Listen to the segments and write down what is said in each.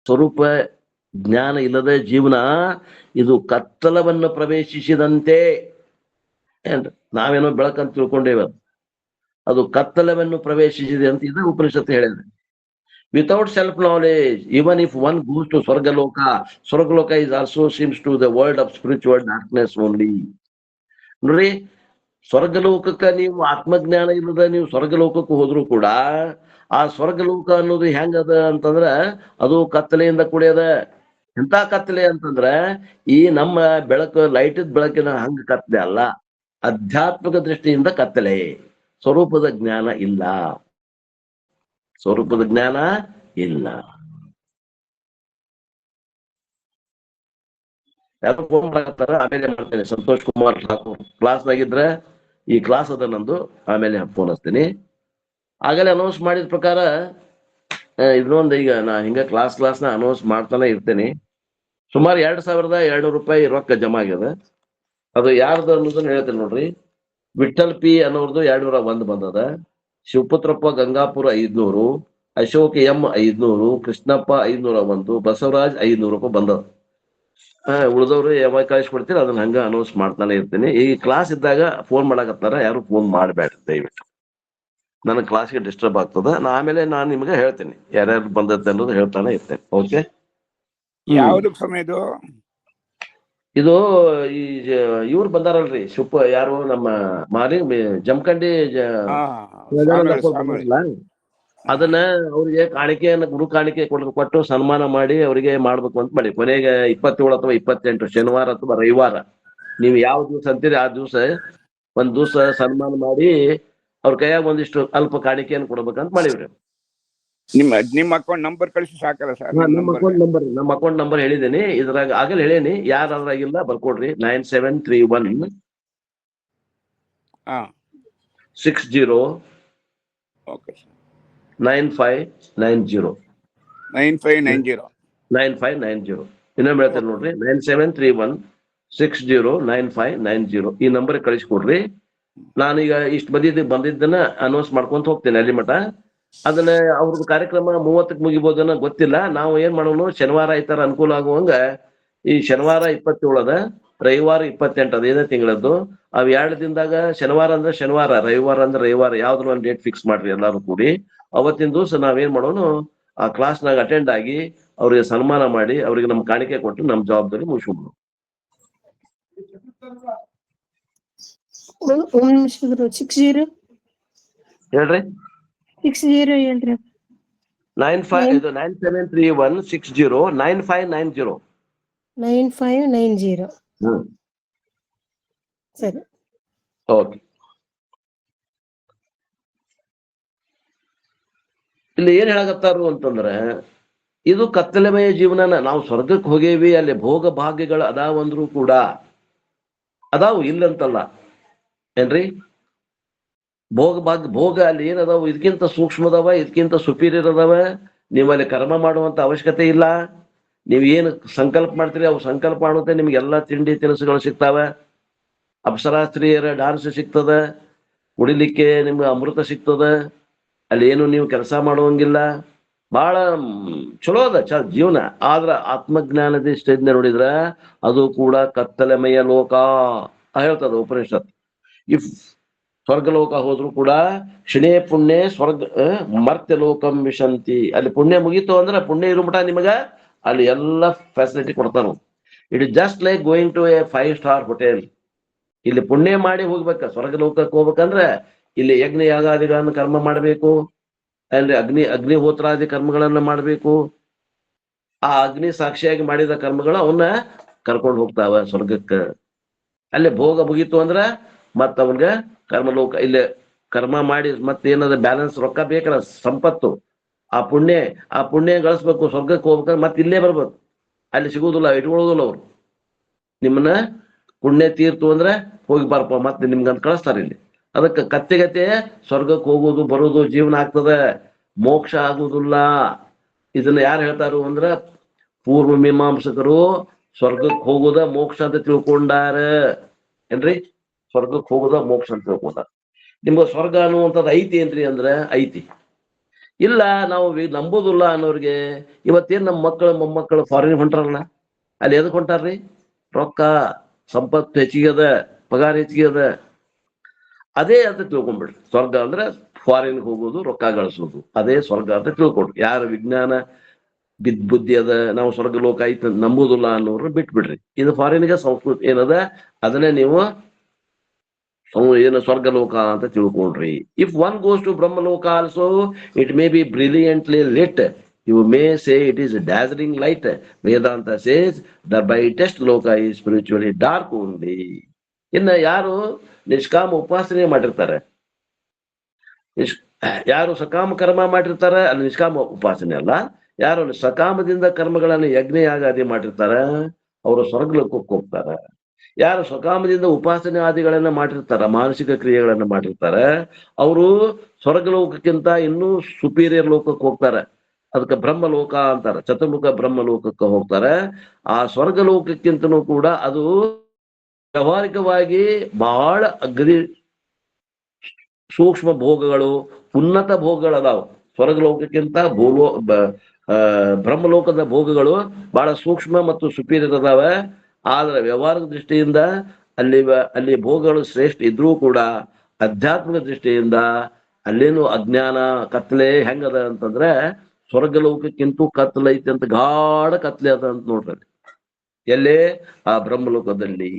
ಸ್ವರೂಪ ಜ್ಞಾನ ಇಲ್ಲದ ಜೀವನ ಇದು ಕತ್ತಲವನ್ನು ಪ್ರವೇಶಿಸಿದಂತೆ ಏನ್ರಿ. ನಾವೇನೋ ಬೆಳಕಂತ ತಿಳ್ಕೊಂಡೇವ, ಅದು ಕತ್ತಲವನ್ನು ಪ್ರವೇಶಿಸಿದೆ ಅಂತ ಇದು ಉಪನಿಷತ್ತು ಹೇಳಿದೆ. Without self knowledge, even if one goes to Swargaloka, Swargaloka is also seems to the world of spiritual darkness only. ನೋಡ್ರಿ, ಸ್ವರ್ಗಲೋಕಕ್ಕ ನೀವು ಆತ್ಮಜ್ಞಾನ ಇಲ್ಲದ ನೀವು ಸ್ವರ್ಗಲೋಕಕ್ಕೆ ಹೋದ್ರು ಕೂಡ ಆ ಸ್ವರ್ಗಲೋಕ ಅನ್ನೋದು ಹೆಂಗದ ಅಂತಂದ್ರ ಅದು ಕತ್ತಲೆಯಿಂದ ಕೂಡ್ಯದ. ಎಂತ ಕತ್ತಲೆ ಅಂತಂದ್ರ ಈ ನಮ್ಮ ಬೆಳಕು ಲೈಟದ ಬೆಳಕಿನ ಹಂಗ ಕತ್ತಲೆ ಅಲ್ಲ, ಆಧ್ಯಾತ್ಮಿಕ ದೃಷ್ಟಿಯಿಂದ ಕತ್ತಲೆ. ಸ್ವರೂಪದ ಜ್ಞಾನ ಇಲ್ಲ, ಸ್ವರೂಪದ ಜ್ಞಾನ ಇಲ್ಲ. ಯಾರು ಫೋನ್ ಮಾಡತ್ತಾರ, ಆಮೇಲೆ ಮಾಡ್ತೇನೆ. ಸಂತೋಷ್ ಕುಮಾರ್ ಠಾಕೂರ್ ಕ್ಲಾಸ್ನಾಗಿದ್ರ, ಈ ಕ್ಲಾಸ್ ಅದ ನಂದು, ಆಮೇಲೆ ಫೋನ್ ಹಚ್ತೀನಿ. ಆಗಲೇ ಅನೌನ್ಸ್ ಮಾಡಿದ ಪ್ರಕಾರ ಇದನ್ನೊಂದು ಈಗ ನಾ ಹಿಂಗ ಕ್ಲಾಸ್ನ ಅನೌನ್ಸ್ ಮಾಡ್ತಾನೆ ಇರ್ತೇನೆ. ಸುಮಾರು 2,200 ರೂಪಾಯಿ ರೊಕ್ಕ ಜಮಾ ಆಗ್ಯದ. ಅದು ಯಾರ್ದು ಅನ್ನೋದನ್ನ ಹೇಳ್ತೇನೆ ನೋಡ್ರಿ. ವಿಠಲ್ ಪಿ ಅನ್ನೋರ್ದು 201 ಬಂದದ, ಶಿವಪುತ್ರಪ್ಪ ಗಂಗಾಪುರ 500, ಅಶೋಕ್ ಎಂ 500, ಕೃಷ್ಣಪ್ಪ 501, ಬಸವರಾಜ್ 500 ರೂಪಾಯಿ ಬಂದದ. ಉಳಿದವ್ರು ಯಾವಾಗ ಕಳಿಸ್ಕೊಡ್ತೀರಿ ಅದನ್ನ ಹಂಗ ಅನೌನ್ಸ್ ಮಾಡ್ತಾನೆ ಇರ್ತೀನಿ. ಈ ಕ್ಲಾಸ್ ಇದ್ದಾಗ ಫೋನ್ ಮಾಡಕತ್ತಾರ, ಯಾರು ಫೋನ್ ಮಾಡಬೇಡ್ರಿ ದಯವಿಟ್ಟು, ನನ್ನ ಕ್ಲಾಸ್ಗೆ ಡಿಸ್ಟರ್ಬ್ ಆಗ್ತದ. ಆಮೇಲೆ ನಾನು ನಿಮ್ಗೆ ಹೇಳ್ತೇನೆ ಯಾರ್ಯಾರು ಬಂದತ್ತೆ ಅನ್ನೋದು ಹೇಳ್ತಾನೆ ಇರ್ತೇನೆ. ಓಕೆ, ಯಾವ್ದು ಸಮಯದು ಇದು ಈ ಇವ್ರು ಬಂದಾರಲ್ರಿ, ಯಾರು ನಮ್ಮ ಮಾಲಿ ಜಮಖಂಡಿ ಅದನ್ನ ಅವ್ರಿಗೆ ಕಾಣಿಕೆಯನ್ನು ಗುರು ಕಾಣಿಕೆ ಕೊಟ್ಟು ಸನ್ಮಾನ ಮಾಡಿ ಅವ್ರಿಗೆ ಮಾಡ್ಬೇಕು ಅಂತ ಮಾಡಿ. ಕೊನೆಗೆ 27 ಅಥವಾ 28 ಶನಿವಾರ ಅಥವಾ ರವಿವಾರ, ನೀವು ಯಾವ ದಿವಸ ಅಂತೀರಿ ಆ ದಿವಸ ಒಂದ್ ದಿವಸ ಸನ್ಮಾನ ಮಾಡಿ ಅವ್ರ ಕೈಯಾಗ ಒಂದಿಷ್ಟು ಅಲ್ಪ ಕಾಣಿಕೆಯನ್ನು ಕೊಡ್ಬೇಕಂತ ಮಾಡಿವ್ರಿ. ನಿಮ್ಮ ಅಕೌಂಟ್ ನಂಬರ್ ಕಳಿಸಿ ಸಾಕಲ್ಲ ಸರ್? ನಮ್ಮ ಅಕೌಂಟ್ ನಂಬರ್ ಹೇಳಿದ್ದೀನಿ, ಇದ್ರಾಗ ಆಗಲೇ ಹೇಳೇನಿ. ಯಾರಾದ್ರಾಗಿಲ್ಲ ಬರ್ಕೊಡ್ರಿ. 9731 60 9590 9590. ಇನ್ನೊಮ್ಮೆ ಹೇಳ್ತೇನೆ ನೋಡ್ರಿ, 9731 60 9590 ಈ ನಂಬರ್ ಕಳಿಸ್ಕೊಡ್ರಿ. ನಾನೀಗ ಇಷ್ಟು ಬಂದಿದ್ದನ್ನ ಅನೌನ್ಸ್ ಮಾಡ್ಕೊಂತ ಹೋಗ್ತೇನೆ ಅಲ್ಲಿ ಮಠ. ಅದನ್ನ ಅವ್ರದ್ದು ಕಾರ್ಯಕ್ರಮ 30ಕ್ಕೆ ಮುಗಿಬೋದನ್ನ ಗೊತ್ತಿಲ್ಲ. ನಾವು ಏನ್ ಮಾಡೋಣ, ಶನಿವಾರ ಐತಾರ ಅನುಕೂಲ ಆಗುವಂಗ ಈ ಶನಿವಾರ 27 ರವಿವಾರ 28 ಅದೇನೇ ತಿಂಗಳದ್ದು. ಅವ್ 2 ದಿನದಾಗ ಶನಿವಾರ ಅಂದ್ರೆ ಶನಿವಾರ, ರವಿವಾರ ಅಂದ್ರೆ ರವಿವಾರ, ಯಾವ್ದ್ರ ಒಂದು ಡೇಟ್ ಫಿಕ್ಸ್ ಮಾಡ್ರಿ ಎಲ್ಲಾರು ಕೂಡಿ. ಅವತ್ತಿನ ದಿವಸ ನಾವೇನ್ ಮಾಡೋಣ, ಆ ಕ್ಲಾಸ್ನಾಗ ಅಟೆಂಡ್ ಆಗಿ ಅವ್ರಿಗೆ ಸನ್ಮಾನ ಮಾಡಿ ಅವ್ರಿಗೆ ನಮ್ ಕಾಣಿಕೆ ಕೊಟ್ಟು ನಮ್ ಜವಾಬ್ದಾರಿ ಮುಗಿಸ್ಬಿಡೋಣ. ಹೇಳ್ರಿ 9731 60 9590 9590. ಸರಿ, ಓಕೆ. ಇಲ್ಲಿ ಏನ್ ಹೇಳಕತ್ತಾರು ಅಂತಂದ್ರ, ಇದು ಕತ್ತಲೆಮಯ ಜೀವನನ. ನಾವು ಸ್ವರ್ಗಕ್ಕೆ ಹೋಗೇವಿ, ಅಲ್ಲಿ ಭೋಗ ಭಾಗ್ಯಗಳು ಅದಾವಂದ್ರು ಕೂಡ ಅದಾವು, ಇಲ್ಲಂತಲ್ಲ ಏನ್ರಿ. ಭೋಗ ಅಲ್ಲಿ ಏನದಾವು, ಇದಕ್ಕಿಂತ ಸೂಕ್ಷ್ಮದವ, ಇದಕ್ಕಿಂತ ಸುಪೀರಿಯರ್ ಅದಾವ. ನೀವು ಅಲ್ಲಿ ಕರ್ಮ ಮಾಡುವಂತ ಅವಶ್ಯಕತೆ ಇಲ್ಲ. ನೀವ್ ಏನು ಸಂಕಲ್ಪ ಮಾಡ್ತೀರಿ ಅವು ಸಂಕಲ್ಪ ಮಾಡುತ್ತೆ ನಿಮ್ಗೆ ಎಲ್ಲಾ ತಿಂಡಿ ತಿನಿಸುಗಳು ಸಿಗ್ತಾವ. ಅಪ್ಸರಾ ಸ್ತ್ರೀಯರ ಡಾನ್ಸ್ ಸಿಗ್ತದ, ಕುಡಿಲಿಕ್ಕೆ ನಿಮ್ಗೆ ಅಮೃತ ಸಿಗ್ತದ. ಅಲ್ಲಿ ಏನು ನೀವು ಕೆಲಸ ಮಾಡುವಂಗಿಲ್ಲ. ಬಹಳ ಚಲೋ ಅದ ಜೀವನ. ಆದ್ರ ಆತ್ಮಜ್ಞಾನದ ಸ್ಟೇಜ್ನ ನೋಡಿದ್ರ ಅದು ಕೂಡ ಕತ್ತಲೆಮಯ ಲೋಕ ಹೇಳ್ತದ ಉಪನಿಷತ್. ಇಫ್ ಸ್ವರ್ಗಲೋಕ ಹೋದ್ರು ಕೂಡ ಕ್ಷಣೇ ಪುಣ್ಯ ಮರ್ತ್ಯ ಲೋಕಂ ವಿಶಂತಿ. ಅಲ್ಲಿ ಪುಣ್ಯ ಮುಗೀತು ಅಂದ್ರೆ, ಪುಣ್ಯ ಇರು ಮಟ ನಿಮಗ ಅಲ್ಲಿ ಎಲ್ಲ ಫೆಸಿಲಿಟಿ ಕೊಡ್ತಾನ. It is just like going to a 5-star hotel. ಇಲ್ಲಿ ಪುಣ್ಯ ಮಾಡಿ ಹೋಗ್ಬೇಕ. ಸ್ವರ್ಗಲೋಕಕ್ಕೆ ಹೋಗ್ಬೇಕಂದ್ರೆ ಇಲ್ಲಿ ಯಜ್ಞ ಯಾಗಾದಿಗಳನ್ನ ಕರ್ಮ ಮಾಡಬೇಕು, ಅಂದ್ರೆ ಅಗ್ನಿಹೋತ್ರಾದಿ ಕರ್ಮಗಳನ್ನ ಮಾಡಬೇಕು. ಆ ಅಗ್ನಿ ಸಾಕ್ಷಿಯಾಗಿ ಮಾಡಿದ ಕರ್ಮಗಳು ಅವನ್ನ ಕರ್ಕೊಂಡು ಹೋಗ್ತಾವ ಸ್ವರ್ಗಕ್ಕ. ಅಲ್ಲಿ ಭೋಗ ಮುಗೀತು ಅಂದ್ರ ಮತ್ತ ಅವನ್ಗ ಕರ್ಮಲೋಕ. ಇಲ್ಲಿ ಕರ್ಮ ಮಾಡಿ ಮತ್ತೆ ಏನದ ಬ್ಯಾಲೆನ್ಸ್ ರೊಕ್ಕ ಬೇಕಲ್ಲ, ಸಂಪತ್ತು, ಆ ಪುಣ್ಯ ಗಳಿಸ್ಬೇಕು. ಸ್ವರ್ಗಕ್ಕೆ ಹೋಗ್ಬೇಕಂದ್ರೆ ಮತ್ತೆ ಇಲ್ಲೇ ಬರ್ಬೇಕು, ಅಲ್ಲಿ ಸಿಗುವುದಿಲ್ಲ, ಇಟ್ಕೊಳ್ಳೋದಿಲ್ಲ ಅವ್ರು. ನಿಮ್ಮನ್ನ ಪುಣ್ಯ ತೀರ್ತು ಅಂದ್ರೆ ಹೋಗಿ ಬರ್ಪ ಮತ್ತೆ ನಿಮ್ಗಂತ ಕಳಿಸ್ತಾರೆ ಇಲ್ಲಿ. ಅದಕ್ಕೆ ಕತ್ತೆಗತ್ತೆ ಸ್ವರ್ಗಕ್ಕೆ ಹೋಗೋದು ಬರೋದು ಜೀವನ ಆಗ್ತದೆ, ಮೋಕ್ಷ ಆಗುದಿಲ್ಲ. ಇದನ್ನ ಯಾರು ಹೇಳ್ತಾರು ಅಂದ್ರ ಪೂರ್ವ ಮೀಮಾಂಸಕರು. ಸ್ವರ್ಗಕ್ಕೆ ಹೋಗೋದ ಮೋಕ್ಷ ಅಂತ ತಿಳ್ಕೊಂಡಾರ ಏನ್ರಿ. ಸ್ವರ್ಗಕ್ಕೆ ಹೋಗೋದ ಮೋಕ್ಷ ಅಂತ ತಿಳ್ಕೊಂಡಾರ. ನಿಮ್ಗ ಸ್ವರ್ಗ ಅನ್ನುವಂಥದ್ದು ಐತಿ ಏನ್ರಿ ಅಂದ್ರೆ ಐತಿ. ಇಲ್ಲ ನಾವು ನಂಬೋದಿಲ್ಲ ಅನ್ನೋರಿಗೆ ಇವತ್ತೇನ್ ನಮ್ಮ ಮಕ್ಕಳು ಮೊಮ್ಮಕ್ಕಳು ಫಾರಿನ್ ಹೊಂಟಾರಲ್ಲ, ಅಲ್ಲಿ ಎದಕ್ ಹೊಂಟಾರ್ರಿ? ರೊಕ್ಕ, ಸಂಪತ್ತು ಹೆಚ್ಚಿಗೆ ಅದ, ಪಗಾರ ಹೆಚ್ಚಿಗೆ ಅದ. ಅದೇ ಅಂತ ತಿಳ್ಕೊಂಡ್ಬಿಡ್ರಿ. ಸ್ವರ್ಗ ಅಂದ್ರೆ ಫಾರಿನ್ ಹೋಗೋದು, ರೊಕ್ಕ ಗಳಿಸೋದು, ಅದೇ ಸ್ವರ್ಗ ಅಂತ ತಿಳ್ಕೊಡ್ರಿ. ಯಾರ ವಿಜ್ಞಾನ ಬುದ್ಧಿ ಅದ, ನಾವು ಸ್ವರ್ಗ ಲೋಕ ಐತೆ ನಂಬುದಿಲ್ಲ ಅನ್ನೋರು ಬಿಟ್ಬಿಡ್ರಿ. ಇದು ಫಾರಿನ್ಗೆ ಸಂಸ್ಕೃತಿ ಏನದ ಅದನ್ನೇ ನೀವು ಏನು ಸ್ವರ್ಗ ಲೋಕ ಅಂತ ತಿಳ್ಕೊಂಡ್ರಿ. If one goes to Brahmaloka also, it may be brilliantly lit, you may say it is dazzling light. Vedanta says the brightest loka is spiritually dark only. ಇನ್ನ ಯಾರು ನಿಷ್ಕಾಮ ಉಪಾಸನೆ ಮಾಡಿರ್ತಾರೆ, ಯಾರು ಸಕಾಮ ಕರ್ಮ ಮಾಡಿರ್ತಾರ, ಅಲ್ಲಿ ನಿಷ್ಕಾಮ ಉಪಾಸನೆ ಅಲ್ಲ, ಯಾರು ಸಕಾಮದಿಂದ ಕರ್ಮಗಳನ್ನು ಯಜ್ಞ ಯಾಗಾದಿ ಮಾಡಿರ್ತಾರ ಅವರು ಸ್ವರ್ಗ ಲೋಕಕ್ಕೆ ಹೋಗ್ತಾರ. ಯಾರು ಸಕಾಮದಿಂದ ಉಪಾಸನೆ ಆದಿಗಳನ್ನ ಮಾಡಿರ್ತಾರ, ಮಾನಸಿಕ ಕ್ರಿಯೆಗಳನ್ನ ಮಾಡಿರ್ತಾರ, ಅವರು ಸ್ವರ್ಗ ಲೋಕಕ್ಕಿಂತ ಇನ್ನೂ ಸುಪೀರಿಯರ್ ಲೋಕಕ್ಕೆ ಹೋಗ್ತಾರೆ. ಅದಕ್ಕೆ ಬ್ರಹ್ಮ ಲೋಕ ಅಂತಾರ, ಚತುರ್ಮುಖ ಬ್ರಹ್ಮ ಲೋಕಕ್ಕೆ ಹೋಗ್ತಾರೆ. ಆ ಸ್ವರ್ಗ ಲೋಕಕ್ಕಿಂತನೂ ಕೂಡ ಅದು ವ್ಯಾವಹಾರಿಕವಾಗಿ ಬಹಳ ಅಗ್ರಿ ಸೂಕ್ಷ್ಮ ಭೋಗಗಳು, ಉನ್ನತ ಭೋಗಗಳು ಅದಾವ. ಸ್ವರ್ಗ ಲೋಕಕ್ಕಿಂತ ಬ್ರಹ್ಮಲೋಕದ ಭೋಗಗಳು ಬಹಳ ಸೂಕ್ಷ್ಮ ಮತ್ತು ಸುಪೀರಿಯರ್ ಅದಾವ. ಆದ್ರೆ ವ್ಯವಹಾರದ ದೃಷ್ಟಿಯಿಂದ ಅಲ್ಲಿ ಭೋಗಗಳು ಶ್ರೇಷ್ಠ ಇದ್ರೂ ಕೂಡ ಆಧ್ಯಾತ್ಮಿಕ ದೃಷ್ಟಿಯಿಂದ ಅಲ್ಲೇನು ಅಜ್ಞಾನ ಕತ್ಲೆ ಹೆಂಗದ ಅಂತಂದ್ರೆ ಸ್ವರ್ಗ ಲೋಕಕ್ಕಿಂತೂ ಕತ್ಲೆ ಐತಿ ಅಂತ, ಗಾಢ ಕತ್ಲೆ ಅದ ಅಂತ ನೋಡ್ರಿ ಎಲ್ಲೇ ಆ ಬ್ರಹ್ಮಲೋಕದಲ್ಲಿ.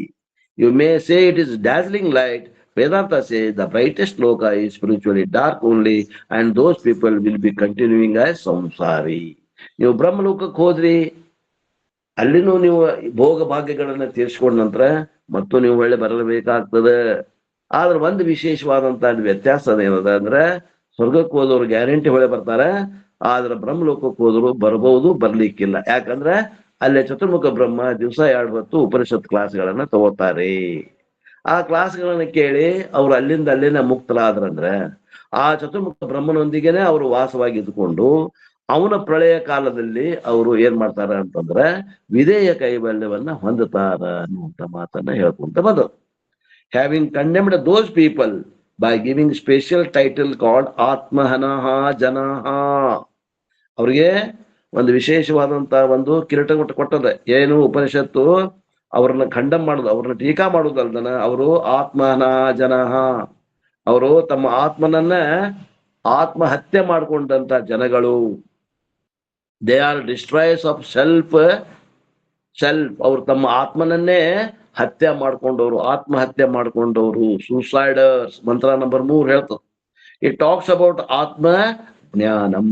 You may say it is dazzling light. Vedanta says the brightest loka is spiritually dark only, and those people will be continuing as samsari. ನೀವು ಬ್ರಹ್ಮಲೋಕಕ್ಕೆ ಹೋದ್ರಿ, ಅಲ್ಲಿನೂ ನೀವು ಭೋಗ ಭಾಗ್ಯಗಳನ್ನ ತೀರ್ಸ್ಕೊಂಡ ನಂತರ ಮತ್ತು ನೀವು ಒಳ್ಳೆ ಬರಲೇಬೇಕಾಗ್ತದೆ. ಆದ್ರೆ ಒಂದು ವಿಶೇಷವಾದಂತ ವ್ಯತ್ಯಾಸ ಅದೇನದ ಅಂದ್ರೆ, ಸ್ವರ್ಗಕ್ಕೆ ಹೋದವ್ರು ಗ್ಯಾರಂಟಿ ಹೊಳೆ ಬರ್ತಾರೆ, ಆದ್ರೆ ಬ್ರಹ್ಮಲೋಕಕ್ಕೆ ಹೋದ್ರು ಬರ್ಬಹುದು, ಬರ್ಲಿಕ್ಕಿಲ್ಲ. ಯಾಕಂದ್ರೆ ಅಲ್ಲೇ ಚತುರ್ಮುಖ ಬ್ರಹ್ಮ ದಿವಸ 2 ಹೊತ್ತು ಉಪನಿಷತ್ ಕ್ಲಾಸ್ಗಳನ್ನ ತಗೋತಾರೆ. ಆ ಕ್ಲಾಸ್ಗಳನ್ನ ಕೇಳಿ ಅವ್ರು ಅಲ್ಲಿಂದ ಅಲ್ಲಿನ ಮುಕ್ತರಾದ್ರಂದ್ರೆ ಆ ಚತುರ್ಮುಖ ಬ್ರಹ್ಮನೊಂದಿಗೆನೆ ಅವರು ವಾಸವಾಗಿ ಇದ್ಕೊಂಡು ಅವನ ಪ್ರಳಯ ಕಾಲದಲ್ಲಿ ಅವರು ಏನ್ ಮಾಡ್ತಾರ ಅಂತಂದ್ರೆ ವಿಧೇಯ ಕೈವಲ್ಯವನ್ನ ಹೊಂದುತ್ತಾರ ಅನ್ನುವಂತ ಮಾತನ್ನ ಹೇಳ್ಕೊಂತ ಬಂದರು. Having condemned those people by giving special title called ಆತ್ಮಹನಃ ಜನಃ. ಅವ್ರಿಗೆ ಒಂದು ವಿಶೇಷವಾದಂತ ಒಂದು ಕಿರೀಟ ಕೊಟ್ಟದ. ಏನು ಉಪನಿಷತ್ತು ಅವ್ರನ್ನ ಖಂಡಮ್ ಮಾಡುದು, ಅವ್ರನ್ನ ಟೀಕಾ ಮಾಡುದಲ್ದನ ಅವರು ಆತ್ಮನ ಜನಃ, ಅವರು ತಮ್ಮ ಆತ್ಮನನ್ನ ಆತ್ಮಹತ್ಯೆ ಮಾಡಿಕೊಂಡಂತ ಜನಗಳು. They are destroyers of self. ಅವ್ರು ತಮ್ಮ ಆತ್ಮನನ್ನೇ ಹತ್ಯೆ ಮಾಡ್ಕೊಂಡವ್ರು, ಆತ್ಮಹತ್ಯೆ ಮಾಡ್ಕೊಂಡವ್ರು, ಸೂಸೈಡರ್ಸ್. ಮಂತ್ರ ನಂಬರ್ 3 ಹೇಳ್ತದೆ. ಇಟ್ ಟಾಕ್ಸ್ ಅಬೌಟ್ ಆತ್ಮ ಜ್ಞಾನಂ.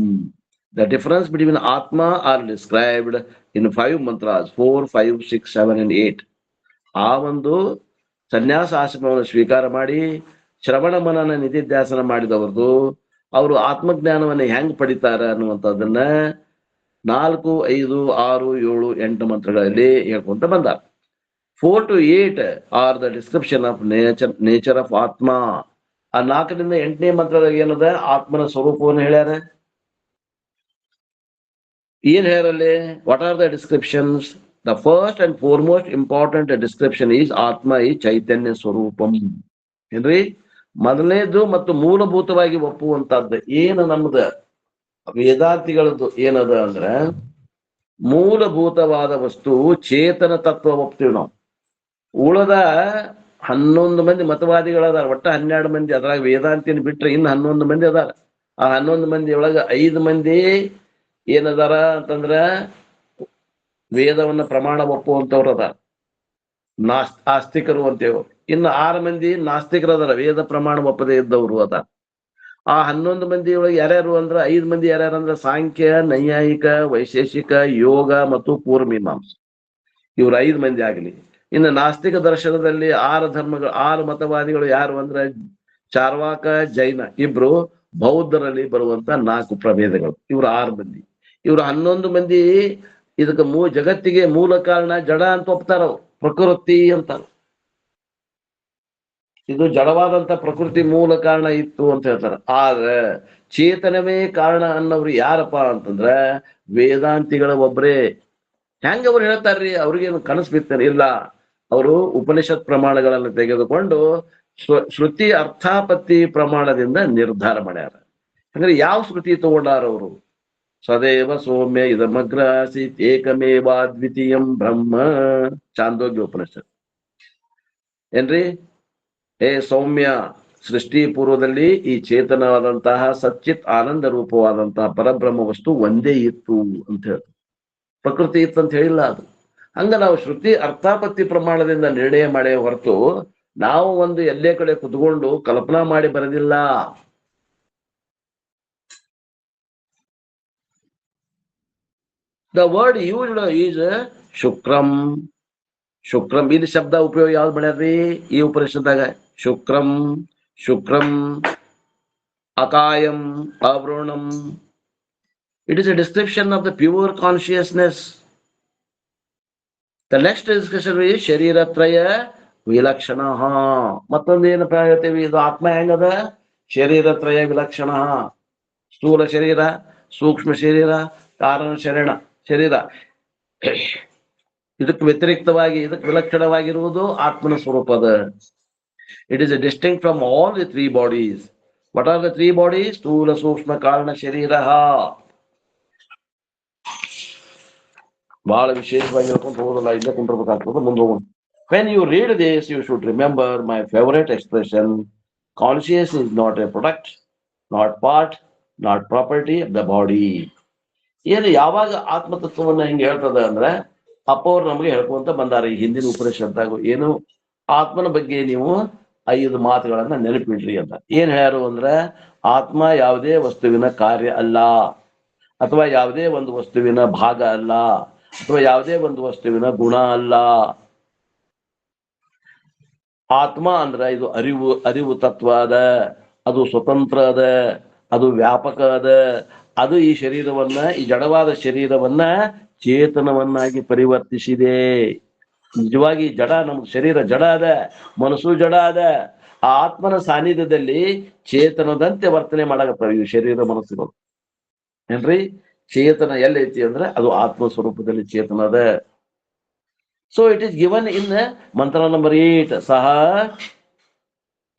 The difference between Atma are described in 5 mantras, 4, 5, 6, 7 and 8. ಆ ಒಂದು ಸನ್ಯಾಸ ಆಶ್ರಮವನ್ನು ಸ್ವೀಕಾರ ಮಾಡಿ ಶ್ರವಣ ಮನನ ನಿಧಿಧ್ಯಾಸನ ಮಾಡಿದವ್ರದು ಅವರು ಆತ್ಮಜ್ಞಾನವನ್ನು ಹೆಂಗ್ ಪಡಿತಾರ ಅನ್ನುವಂಥದ್ದನ್ನ 4, 5, 6, 7, 8 ಮಂತ್ರಗಳಲ್ಲಿ ಹೇಳ್ಕೊಂತ ಬಂದ. 4 to 8 are the description of nature of ಆತ್ಮ. ಆ 4ರಿಂದ 8ನೇ ಮಂತ್ರದಾಗ ಏನದ ಆತ್ಮನ ಸ್ವರೂಪವನ್ನು ಹೇಳ್ಯಾರ. ಏನ್ ಹೇಳಲ್ಲಿ? What are the descriptions? The first and foremost important description is ಆತ್ಮ ಈ ಚೈತನ್ಯ ಸ್ವರೂಪಂ. ಏನ್ರಿ? ಮೊದಲನೇದು ಮತ್ತು ಮೂಲಭೂತವಾಗಿ ಒಪ್ಪುವಂತದ್ದು ಏನು ನಮ್ದ ವೇದಾಂತಿಗಳದ್ದು ಏನದ ಅಂದ್ರೆ, ಮೂಲಭೂತವಾದ ವಸ್ತು ಚೇತನ ತತ್ವ ಒಪ್ತೀವಿ ನಾವು. ಉಳದ 11 ಮಂದಿ ಮತವಾದಿಗಳದಾರ, ಒಟ್ಟ 12 ಮಂದಿ, ಅದ್ರಾಗ ವೇದಾಂತಿನ ಬಿಟ್ರೆ ಇನ್ನು 11 ಮಂದಿ ಅದಾರ. ಆ 11 ಮಂದಿ ಒಳಗ 5 ಮಂದಿ ಏನದಾರ ಅಂತಂದ್ರ ವೇದವನ್ನ ಪ್ರಮಾಣ ಒಪ್ಪುವಂತವ್ರು ಅದಾರ, ಆಸ್ತಿಕರು ಅಂತೇವ್. ಇನ್ನು 6 ಮಂದಿ ನಾಸ್ತಿಕರು ಅದಾರ, ವೇದ ಪ್ರಮಾಣ ಒಪ್ಪದೇ ಇದ್ದವರು ಅದಾರ. ಆ 11 ಮಂದಿ ಒಳಗೆ ಯಾರ್ಯಾರು ಅಂದ್ರ 5 ಮಂದಿ ಯಾರ್ಯಾರು ಅಂದ್ರ ಸಾಂಖ್ಯ, ನೈಯಾಯಿಕ, ವೈಶೇಷಿಕ, ಯೋಗ ಮತ್ತು ಪೂರ್ವಮೀಮಾಂಸ. ಇವ್ರು 5 ಮಂದಿ ಆಗಲಿ. ಇನ್ನು ನಾಸ್ತಿಕ ದರ್ಶನದಲ್ಲಿ 6 ಧರ್ಮಗಳು, 6 ಮತವಾದಿಗಳು ಯಾರು ಅಂದ್ರ ಚಾರ್ವಾಕ, ಜೈನ ಇಬ್ರು, ಬೌದ್ಧರಲ್ಲಿ ಬರುವಂತ 4 ಪ್ರಭೇದಗಳು. ಇವ್ರು 6 ಮಂದಿ. ಇವ್ರು 11 ಮಂದಿ ಇದಕ್ಕೆ ಜಗತ್ತಿಗೆ ಮೂಲ ಕಾರಣ ಜಡ ಅಂತ ಒಪ್ತಾರ, ಪ್ರಕೃತಿ ಅಂತಾರ. ಇದು ಜಡವಾದಂತ ಪ್ರಕೃತಿ ಮೂಲ ಕಾರಣ ಇತ್ತು ಅಂತ ಹೇಳ್ತಾರ. ಆದ್ರೆ ಚೇತನವೇ ಕಾರಣ ಅನ್ನೋರು ಯಾರಪ್ಪ ಅಂತಂದ್ರ ವೇದಾಂತಿಗಳ ಒಬ್ರೇ. ಹೆಂಗ ಅವ್ರು ಹೇಳ್ತಾರ್ರಿ? ಅವ್ರಿಗೇನು ಕನಸು ಬಿತ್ತಾರ? ಇಲ್ಲ, ಅವರು ಉಪನಿಷತ್ ಪ್ರಮಾಣಗಳನ್ನು ತೆಗೆದುಕೊಂಡು ಶ್ರುತಿ ಅರ್ಥಾಪತ್ತಿ ಪ್ರಮಾಣದಿಂದ ನಿರ್ಧಾರ ಮಾಡ್ಯಾರ. ಅಂದ್ರೆ ಯಾವ ಶ್ರುತಿ ತಗೊಂಡಾರ ಅವರು? ಸದೇವ ಸೌಮ್ಯ ಇದಮಗ್ರ ಆಸೀತ್ ಏಕಮೇವಾ ದ್ವಿತೀಯಂ ಬ್ರಹ್ಮ. ಚಾಂದೋಗ್ಯ ಉಪನಿಷತ್. ಏನ್ರಿ? ಹೇ ಸೌಮ್ಯ, ಸೃಷ್ಟಿ ಪೂರ್ವದಲ್ಲಿ ಈ ಚೇತನವಾದಂತಹ ಸಚ್ಚಿತ್ ಆನಂದ ರೂಪವಾದಂತಹ ಪರಬ್ರಹ್ಮ ವಸ್ತು ಒಂದೇ ಇತ್ತು ಅಂತ ಹೇಳಿ, ಪ್ರಕೃತಿ ಇತ್ತು ಅಂತ ಹೇಳಿಲ್ಲ ಅದು. ಹಂಗ ನಾವು ಶ್ರುತಿ ಅರ್ಥಾಪತ್ತಿ ಪ್ರಮಾಣದಿಂದ ನಿರ್ಣಯ ಮಾಡೇ ಹೊರತು ನಾವು ಒಂದು ಎಲ್ಲೇ ಕಡೆ ಕುತ್ಕೊಂಡು ಕಲ್ಪನಾ ಮಾಡಿ ಬರೆದಿಲ್ಲ. ದ ವರ್ಡ್ ಯೂಸ್ಡ್ ಈಸ್ ಶುಕ್ರಂ. ಶುಕ್ರಂ ಇದು ಶಬ್ದ ಉಪಯೋಗ ಯಾವ್ದು ಮಾಡ್ಯಾರ್ರಿ ಈ ಉಪನಿಷತ್ದಾಗ? ಶುಕ್ರಂ, ಶುಕ್ರಂ, ಅಕಾಯಂ, ಅವೃಣಂ. It is a description of the pure consciousness. The next discussion is ಶರೀರತ್ರಯ ವಿಲಕ್ಷಣ. ಮತ್ತೊಂದು ಏನಪ್ಪ ಹೇಳ್ತೇವೆ, ಇದು ಆತ್ಮ ಹೆಂಗದ? ಶರೀರತ್ರಯ ವಿಲಕ್ಷಣ. ಸ್ಥೂಲ ಶರೀರ, ಸೂಕ್ಷ್ಮ ಶರೀರ, ಕಾರಣ ಶರೀರ. ಇದಕ್ಕೆ ವ್ಯತಿರಿಕ್ತವಾಗಿ, ಇದಕ್ಕೆ ವಿಲಕ್ಷಣವಾಗಿರುವುದು ಆತ್ಮನ ಸ್ವರೂಪದ. It is A distinct from all the 3 bodies. What are the 3 bodies? ಸ್ಥೂಲ, ಸೂಕ್ಷ್ಮ, ಕಾರಣ ಶರೀರ. ಬಹಳ ವಿಶೇಷವಾಗಿ ಹೇಳ್ಕೊಂಡು ಹೋಗೋದಲ್ಲ, ಇಲ್ಲೇ ಕುಂಡಿರ್ಬೇಕಾಗ್ತದೆ. ಮುಂದೆ ಹೋಗೋಣ. When you read this, you should remember my favorite expression: conscious is not a product, not part, not property of the body. ಏನು ಯಾವಾಗ ಆತ್ಮತತ್ವವನ್ನ ಹಿಂಗೆ ಹೇಳ್ತದ ಅಂದ್ರೆ, ಅಪ್ಪ ಅವ್ರು ನಮಗೆ ಹೇಳ್ಕೊಂತ ಬಂದಾರೆ ಈ ಹಿಂದಿನ ಉಪನಿಷತ್ತಾಗ. ಏನು ಆತ್ಮನ ಬಗ್ಗೆ ನೀವು 5 ಮಾತುಗಳನ್ನ ನೆನಪಿಡ್ರಿ ಅಂತ. ಏನ್ ಹೇಳ್ಯಾರು ಅಂದ್ರೆ, ಆತ್ಮ ಯಾವುದೇ ವಸ್ತುವಿನ ಕಾರ್ಯ ಅಲ್ಲ, ಅಥವಾ ಯಾವುದೇ ಒಂದು ವಸ್ತುವಿನ ಭಾಗ ಅಲ್ಲ, ಅಥವಾ ಯಾವುದೇ ಒಂದು ವಸ್ತುವಿನ ಗುಣ ಅಲ್ಲ. ಆತ್ಮ ಅಂದ್ರ ಇದು ಅರಿವು ತತ್ವ ಅದ, ಅದು ಸ್ವತಂತ್ರ ಅದ, ಅದು ವ್ಯಾಪಕ ಅದ. ಅದು ಈ ಶರೀರವನ್ನ, ಈ ಜಡವಾದ ಶರೀರವನ್ನ ಚೇತನವನ್ನಾಗಿ ಪರಿವರ್ತಿಸಿದೆ. ನಿಜವಾಗಿ ಜಡ, ನಮ್ ಶರೀರ ಜಡ ಅದ, ಮನಸ್ಸು ಜಡ ಅದ. ಆ ಆತ್ಮನ ಸಾನ್ನಿಧ್ಯದಲ್ಲಿ ಚೇತನದಂತೆ ವರ್ತನೆ ಮಾಡಕತ್ತಾವ ಈ ಶರೀರ ಮನಸ್ಸುಗಳು. ಏನ್ರಿ? ಚೇತನ ಎಲ್ಲೈತಿ ಅಂದ್ರೆ ಅದು ಆತ್ಮ ಸ್ವರೂಪದಲ್ಲಿ ಚೇತನ ಅದ. So it is given in mantra number 8. ಸಹ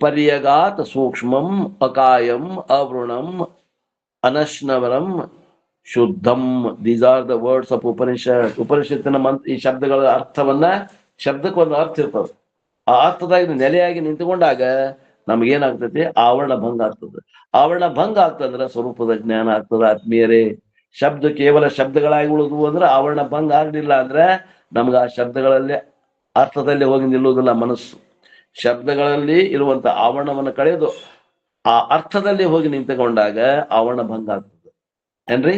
ಪರ್ಯಗಾತ್ ಸೂಕ್ಷ್ಮಂ ಅಕಾಯಂ ಅವೃಣಂ ಅನಶ್ನವರಂ ಶುದ್ಧಂ. These are the words of Upanishad. ಉಪನಿಷತ್ತಿನ ಈ ಶಬ್ದಗಳ ಅರ್ಥವನ್ನ, ಶಬ್ದಕ್ಕೆ ಒಂದು ಅರ್ಥ ಇರ್ತದೆ. ಆ ಅರ್ಥದಾಗ ನೆಲೆಯಾಗಿ ನಿಂತುಕೊಂಡಾಗ ನಮಗೇನಾಗ್ತೈತಿ? ಆವರಣ ಭಂಗ ಆಗ್ತದೆ. ಆವರಣ ಭಂಗ ಆಗ್ತಂದ್ರೆ ಸ್ವರೂಪದ ಜ್ಞಾನ ಆಗ್ತದೆ. ಆತ್ಮೀಯರೇ, ಶಬ್ದ ಕೇವಲ ಶಬ್ದಗಳಾಗಿ ಉಳಿದು ಅಂದ್ರೆ ಆವರಣ ಭಂಗ ಆಗ್ಲಿಲ್ಲ ಅಂದ್ರೆ ನಮ್ಗೆ ಆ ಶಬ್ದಗಳಲ್ಲಿ ಅರ್ಥದಲ್ಲಿ ಹೋಗಿ ನಿಲ್ಲುವುದಿಲ್ಲ ಮನಸ್ಸು. ಶಬ್ದಗಳಲ್ಲಿ ಇರುವಂತ ಆವರಣವನ್ನು ಕಳೆದು ಆ ಅರ್ಥದಲ್ಲಿ ಹೋಗಿ ನಿಂತುಕೊಂಡಾಗ ಆವರಣ ಭಂಗ ಆಗ್ತದೆ. ಏನ್ರಿ?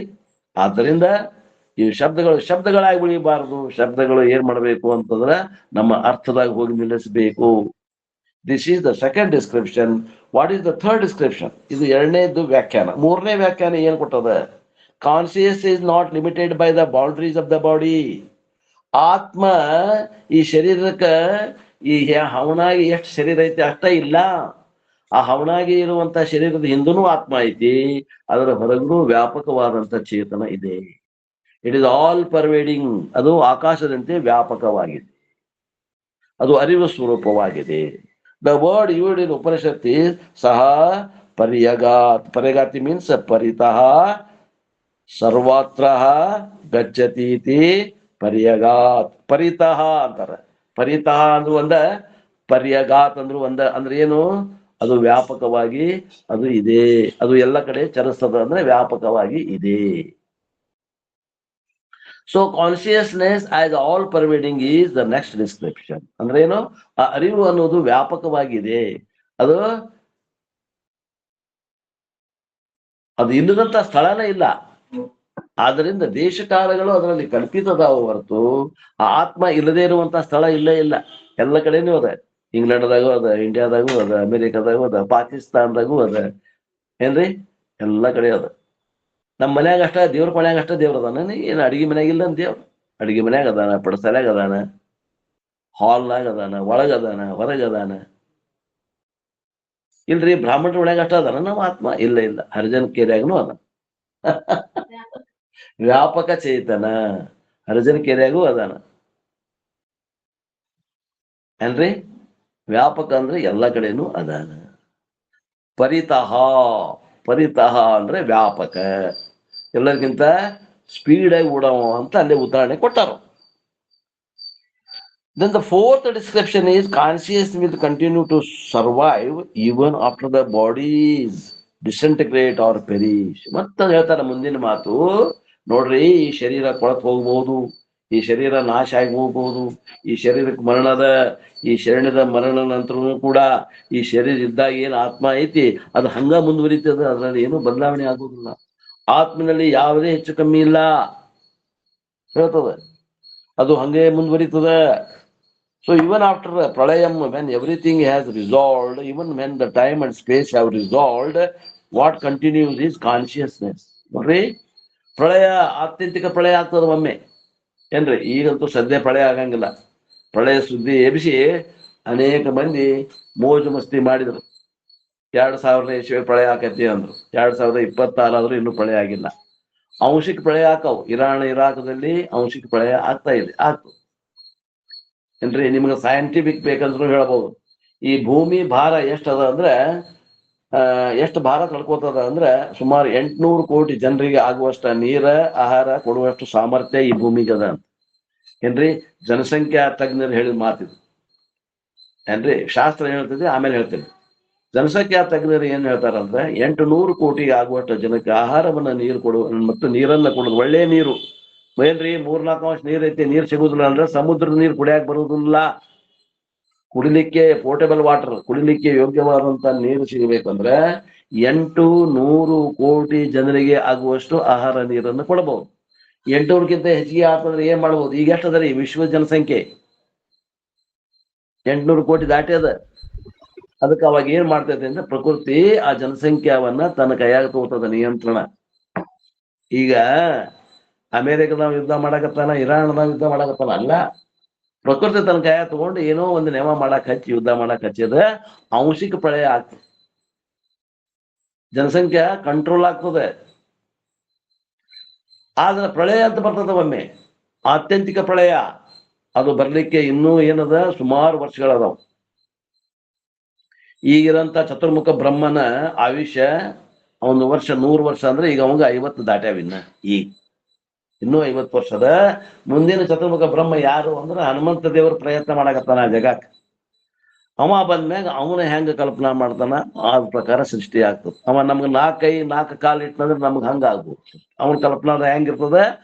ಆದ್ದರಿಂದ ಈ ಶಬ್ದಗಳಾಗಿ ಉಳಿಬಾರದು. ಶಬ್ದಗಳು ಏನ್ ಮಾಡ್ಬೇಕು ಅಂತಂದ್ರ ನಮ್ಮ ಅರ್ಥದಾಗ ಹೋಗಿ ನಿಲ್ಲಿಸಬೇಕು. This is the second description. What is the third description? ಇದು ಎರಡನೇದು ವ್ಯಾಖ್ಯಾನ. ಮೂರನೇ ವ್ಯಾಖ್ಯಾನ ಏನ್ ಕೊಟ್ಟದ? Conscious is not limited by the boundaries of the body. ಆತ್ಮ ಈ ಶರೀರಕ್ಕ, ಈ ಹವನಾಗಿ ಎಷ್ಟು ಶರೀರ ಐತಿ ಅಷ್ಟ ಇಲ್ಲ. ಆ ಹವನಾಗಿ ಇರುವಂತ ಶರೀರದ ಹಿಂದೂ ಆತ್ಮ ಐತಿ, ಅದರ ಹೊರಗೂ ವ್ಯಾಪಕವಾದಂತ ಚೇತನ ಇದೆ. It is all pervading. ಅದು ಆಕಾಶದಂತೆ ವ್ಯಾಪಕವಾಗಿದೆ, ಅದು ಅರಿವು ಸ್ವರೂಪವಾಗಿದೆ. The word used in Upanishad is ಸಹ ಪರ್ಯಗಾತ್. ಪರ್ಯಗಾತಿ ಮೀನ್ಸ್ ಪರಿತಃ ಸರ್ವತ್ರ ಗಚ್ಚತೀತಿ ಪರ್ಯಗಾತ್. ಪರಿತಃ ಅಂತಾರೆ. ಪರಿತಃ ಅಂದ್ರು ಒಂದ, ಪರ್ಯಗಾತ್ ಅಂದ್ರು ಒಂದ. ಅಂದ್ರೆ ಏನು? ಅದು ವ್ಯಾಪಕವಾಗಿ ಅದು ಇದೆ, ಅದು ಎಲ್ಲ ಕಡೆ ಚಲಿಸ್ತದ ಅಂದ್ರೆ ವ್ಯಾಪಕವಾಗಿ ಇದೆ. So consciousness as all pervading is the next description. ಅಂದ್ರೆ ಏನು? ಆ ಅರಿವು ಅನ್ನೋದು ವ್ಯಾಪಕವಾಗಿದೆ. ಅದು ಇಲ್ಲದಂತ ಸ್ಥಳನೇ ಇಲ್ಲ. ಆದ್ದರಿಂದ ದೇಶಕಾಲಗಳು ಅದರಲ್ಲಿ ಕಲ್ಪಿತದಾವ ಹೊರತು ಆ ಆತ್ಮ ಇಲ್ಲದೆ ಇರುವಂತ ಸ್ಥಳ ಇಲ್ಲೇ ಇಲ್ಲ. ಎಲ್ಲ ಕಡೆನೂ ಅದ. ಇಂಗ್ಲೆಂಡ್ದಾಗೂ ಅದ, ಇಂಡಿಯಾದಾಗೂ ಅದ, ಅಮೆರಿಕದಾಗೂ ಅದ, ಪಾಕಿಸ್ತಾನದಾಗೂ ಅದ. ಏನ್ರಿ? ಎಲ್ಲ ಕಡೆ ಅದ. ನಮ್ಮ ಮನ್ಯಾಗ ಅಷ್ಟ ದೇವ್ರ ಮನ್ಯಾಗ ಅಷ್ಟ ದೇವ್ರ ಅದಾನ. ಏನು ಅಡಿಗೆ ಮನ್ಯಾಗ ಇಲ್ಲ ಅಂತ ದೇವ್ರ? ಅಡಿಗೆ ಮನ್ಯಾಗ ಅದಾನ, ಪಡಸಲ್ಯಾಗ ಅದಾನ, ಹಾಲ್ನಾಗ ಅದಾನ, ಒಳಗ ಅದಾನ, ಹೊರಗ ಅದಾನ. ಇಲ್ರಿ ಬ್ರಾಹ್ಮಣರ ಒಳಗ ಅಷ್ಟ ಅದಾನ ನಮ್ಮ ಆತ್ಮ? ಇಲ್ಲ. ಹರಿಜನ ಕೇರ್ಯಾಗನು ಅದ. ವ್ಯಾಪಕ ಚೇತನ ಹರಿಜನ ಕೇರ್ಯಾಗೂ ಅದಾನ. ಏನ್ರಿ? ವ್ಯಾಪಕ ಅಂದ್ರೆ ಎಲ್ಲ ಕಡೆನೂ ಅದಾನ. ಪರಿತಃ, ಪರಿತಃ ಅಂದ್ರೆ ವ್ಯಾಪಕ, ಎಲ್ಲರಿಗಿಂತ ಸ್ಪೀಡಾಗಿ ಓಡವ ಅಂತ ಅಲ್ಲಿ ಉದಾಹರಣೆ ಕೊಟ್ಟಾರ. Then the fourth description is consciousness will continue to survive even after the body is disintegrate or perish. ಮತ್ತೆ ಹೇಳ್ತಾರೆ ಮುಂದಿನ ಮಾತು, ನೋಡ್ರಿ ಈ ಶರೀರ ಕೊಳತು ಹೋಗ್ಬಹುದು, ಈ ಶರೀರ ನಾಶ ಆಗಿ ಹೋಗ್ಬಹುದು, ಈ ಶರೀರಕ್ಕೆ ಮರಣದ, ಈ ಶರೀರದ ಮರಣ ನಂತರನೂ ಕೂಡ ಈ ಶರೀರ ಇದ್ದಾಗ ಏನ್ ಆತ್ಮ ಐತಿ ಅದು ಹಂಗ ಮುಂದುವರಿತದ, ಅದರಲ್ಲಿ ಏನು ಬದಲಾವಣೆ ಆಗುವುದಿಲ್ಲ, ಆತ್ಮನಲ್ಲಿ ಯಾವುದೇ ಹೆಚ್ಚು ಕಮ್ಮಿ ಇಲ್ಲ ಹೇಳ್ತದ, ಅದು ಹಂಗೆ ಮುಂದುವರಿತದ. So even after pralayam, when everything has resolved, even when the time and space have resolved, what continues is consciousness. ನೋಡ್ರಿ, ಪ್ರಳಯ ಆತ್ಯಂತಿಕ ಪ್ರಳಯ ಆಗ್ತದ ಒಮ್ಮೆ ಏನ್ರಿ, ಈಗಂತೂ ಸದ್ಯ ಪ್ರಳಯ ಆಗಂಗಿಲ್ಲ. ಪ್ರಳಯ ಸುದ್ದಿ ಎಬ್ಬಿಸಿ ಅನೇಕ ಮಂದಿ ಮೋಜು ಮಸ್ತಿ ಮಾಡಿದ್ರು. 2000 ಇಸ್ವಿ ಪ್ರಳಯ ಆಕತಿ ಅಂದ್ರು, 2026 ಆದ್ರೂ ಇನ್ನೂ ಪ್ರಳಯ ಆಗಿಲ್ಲ. ಅಂಶಿಕ ಪ್ರಳಯ ಆಕವು, ಇರಾಕದಲ್ಲಿ ಅಂಶಿಕ ಪ್ರಳಯ ಆಗ್ತಾ ಇದೆ, ಆಗ್ತದೆ ಏನ್ರಿ. ನಿಮ್ಗೆ ಸೈಂಟಿಫಿಕ್ ಬೇಕಂದ್ರೂ ಹೇಳ್ಬೋದು, ಈ ಭೂಮಿ ಭಾರ ಎಷ್ಟದ ಅಂದ್ರೆ ಎಷ್ಟು ಭಾರ ತಡ್ಕೋತದ ಅಂದ್ರೆ ಸುಮಾರು 800 ಕೋಟಿ ಜನರಿಗೆ ಆಗುವಷ್ಟ ನೀರ ಆಹಾರ ಕೊಡುವಷ್ಟು ಸಾಮರ್ಥ್ಯ ಈ ಭೂಮಿಗೆ ಅದ ಅಂತ ಏನ್ರಿ. ಜನಸಂಖ್ಯಾ ತಜ್ಞರು ಹೇಳಿದ ಮಾತಿದು ಏನ್ರಿ, ಶಾಸ್ತ್ರ ಹೇಳ್ತಿದ್ವಿ ಆಮೇಲೆ ಹೇಳ್ತೇವೆ. ಜನಸಂಖ್ಯಾ ತಜ್ಞರು ಏನ್ ಹೇಳ್ತಾರಂದ್ರೆ 800 ಕೋಟಿಗೆ ಆಗುವಷ್ಟು ಜನಕ್ಕೆ ಆಹಾರವನ್ನ ನೀರು ಕೊಡುವ ಮತ್ತು ನೀರನ್ನ ಕೊಡುದು, ಒಳ್ಳೆ ನೀರು ಏನ್ರಿ. 3-4 ಅಂಶ ನೀರ್ ಐತಿ, ನೀರ್ ಸಿಗುದಿಲ್ಲ ಅಂದ್ರೆ ಸಮುದ್ರದ ನೀರು ಕುಡಿಯಾಕ ಬರುವುದಿಲ್ಲ. ಕುಡಿಲಿಕ್ಕೆ ಪೋರ್ಟೇಬಲ್ ವಾಟರ್, ಕುಡಿಲಿಕ್ಕೆ ಯೋಗ್ಯವಾದಂತ ನೀರು ಸಿಗಬೇಕಂದ್ರೆ 800 ಕೋಟಿ ಜನರಿಗೆ ಆಗುವಷ್ಟು ಆಹಾರ ನೀರನ್ನು ಕೊಡಬಹುದು. 800ಕ್ಕಿಂತ ಹೆಚ್ಚಿಗೆ ಆಗ್ತಂದ್ರೆ ಏನ್ ಮಾಡ್ಬೋದು? ಈಗ ಎಷ್ಟದ ರೀ ವಿಶ್ವ ಜನಸಂಖ್ಯೆ? 800 ಕೋಟಿ ದಾಟಿ ಅದ. ಅದಕ್ಕೆ ಅವಾಗ ಏನ್ ಮಾಡ್ತೈತೆ ಅಂದ್ರೆ ಪ್ರಕೃತಿ ಆ ಜನಸಂಖ್ಯಾವನ್ನ ತನ್ನ ಕೈಯಾಗ ತಗೋತದ ನಿಯಂತ್ರಣ. ಈಗ ಅಮೇರಿಕದಾಗ ಯುದ್ಧ ಮಾಡಕತ್ತಾನ, ಇರಾನ್ದಾಗ ಯುದ್ಧ ಮಾಡಕತ್ತಾನ, ಅಲ್ಲ, ಪ್ರಕೃತಿ ತನ್ನ ಕೈಯಾಗ ತಗೊಂಡು ಏನೋ ಒಂದು ನೆವ ಮಾಡಕ್ ಹಚ್ಚಿ ಯುದ್ಧ ಮಾಡಕ್ ಹಚ್ಚಿದ ಅಂಶಿಕ ಪ್ರಳಯ ಆಗ್ತದೆ, ಜನಸಂಖ್ಯೆ ಕಂಟ್ರೋಲ್ ಆಗ್ತದೆ. ಆದ್ರೆ ಪ್ರಳಯ ಅಂತ ಬರ್ತದ ಒಮ್ಮೆ, ಆತ್ಯಂತಿಕ ಪ್ರಳಯ, ಅದು ಬರ್ಲಿಕ್ಕೆ ಇನ್ನೂ ಏನದ ಸುಮಾರು ವರ್ಷಗಳದಾವ. ಈಗಿರಂತ ಚತುರ್ಮುಖ ಬ್ರಹ್ಮನ ಆಯುಷ್ಯ ಒಂದು ವರ್ಷ 100 ವರ್ಷ ಅಂದ್ರೆ ಈಗ ಅವಂಗ 50 ದಾಟ್ಯಾವಿನ್ನ, ಈಗ ಇನ್ನೂ 50 ವರ್ಷದ ಮುಂದಿನ ಚತುರ್ಮುಖ ಬ್ರಹ್ಮ ಯಾರು ಅಂದ್ರೆ ಹನುಮಂತ ದೇವರು ಪ್ರಯತ್ನ ಮಾಡಕತ್ತಾನ ಆ ಜಗಕ್ಕೆ. ಅವ ಬಂದ್ಮ್ಯಾಗ ಅವನ ಹೆಂಗ ಕಲ್ಪನಾ ಮಾಡ್ತಾನ ಆ ಪ್ರಕಾರ ಸೃಷ್ಟಿ ಆಗ್ತದ. ಅವ ನಮ್ಗೆ 4 ಕೈ 4 ಕಾಲು ಇಟ್ಟಂದ್ರೆ ನಮ್ಗೆ ಹಂಗ ಆಗ್ಬೋದು, ಅವನ ಕಲ್ಪನಾದ ಹೆಂಗಿರ್ತದ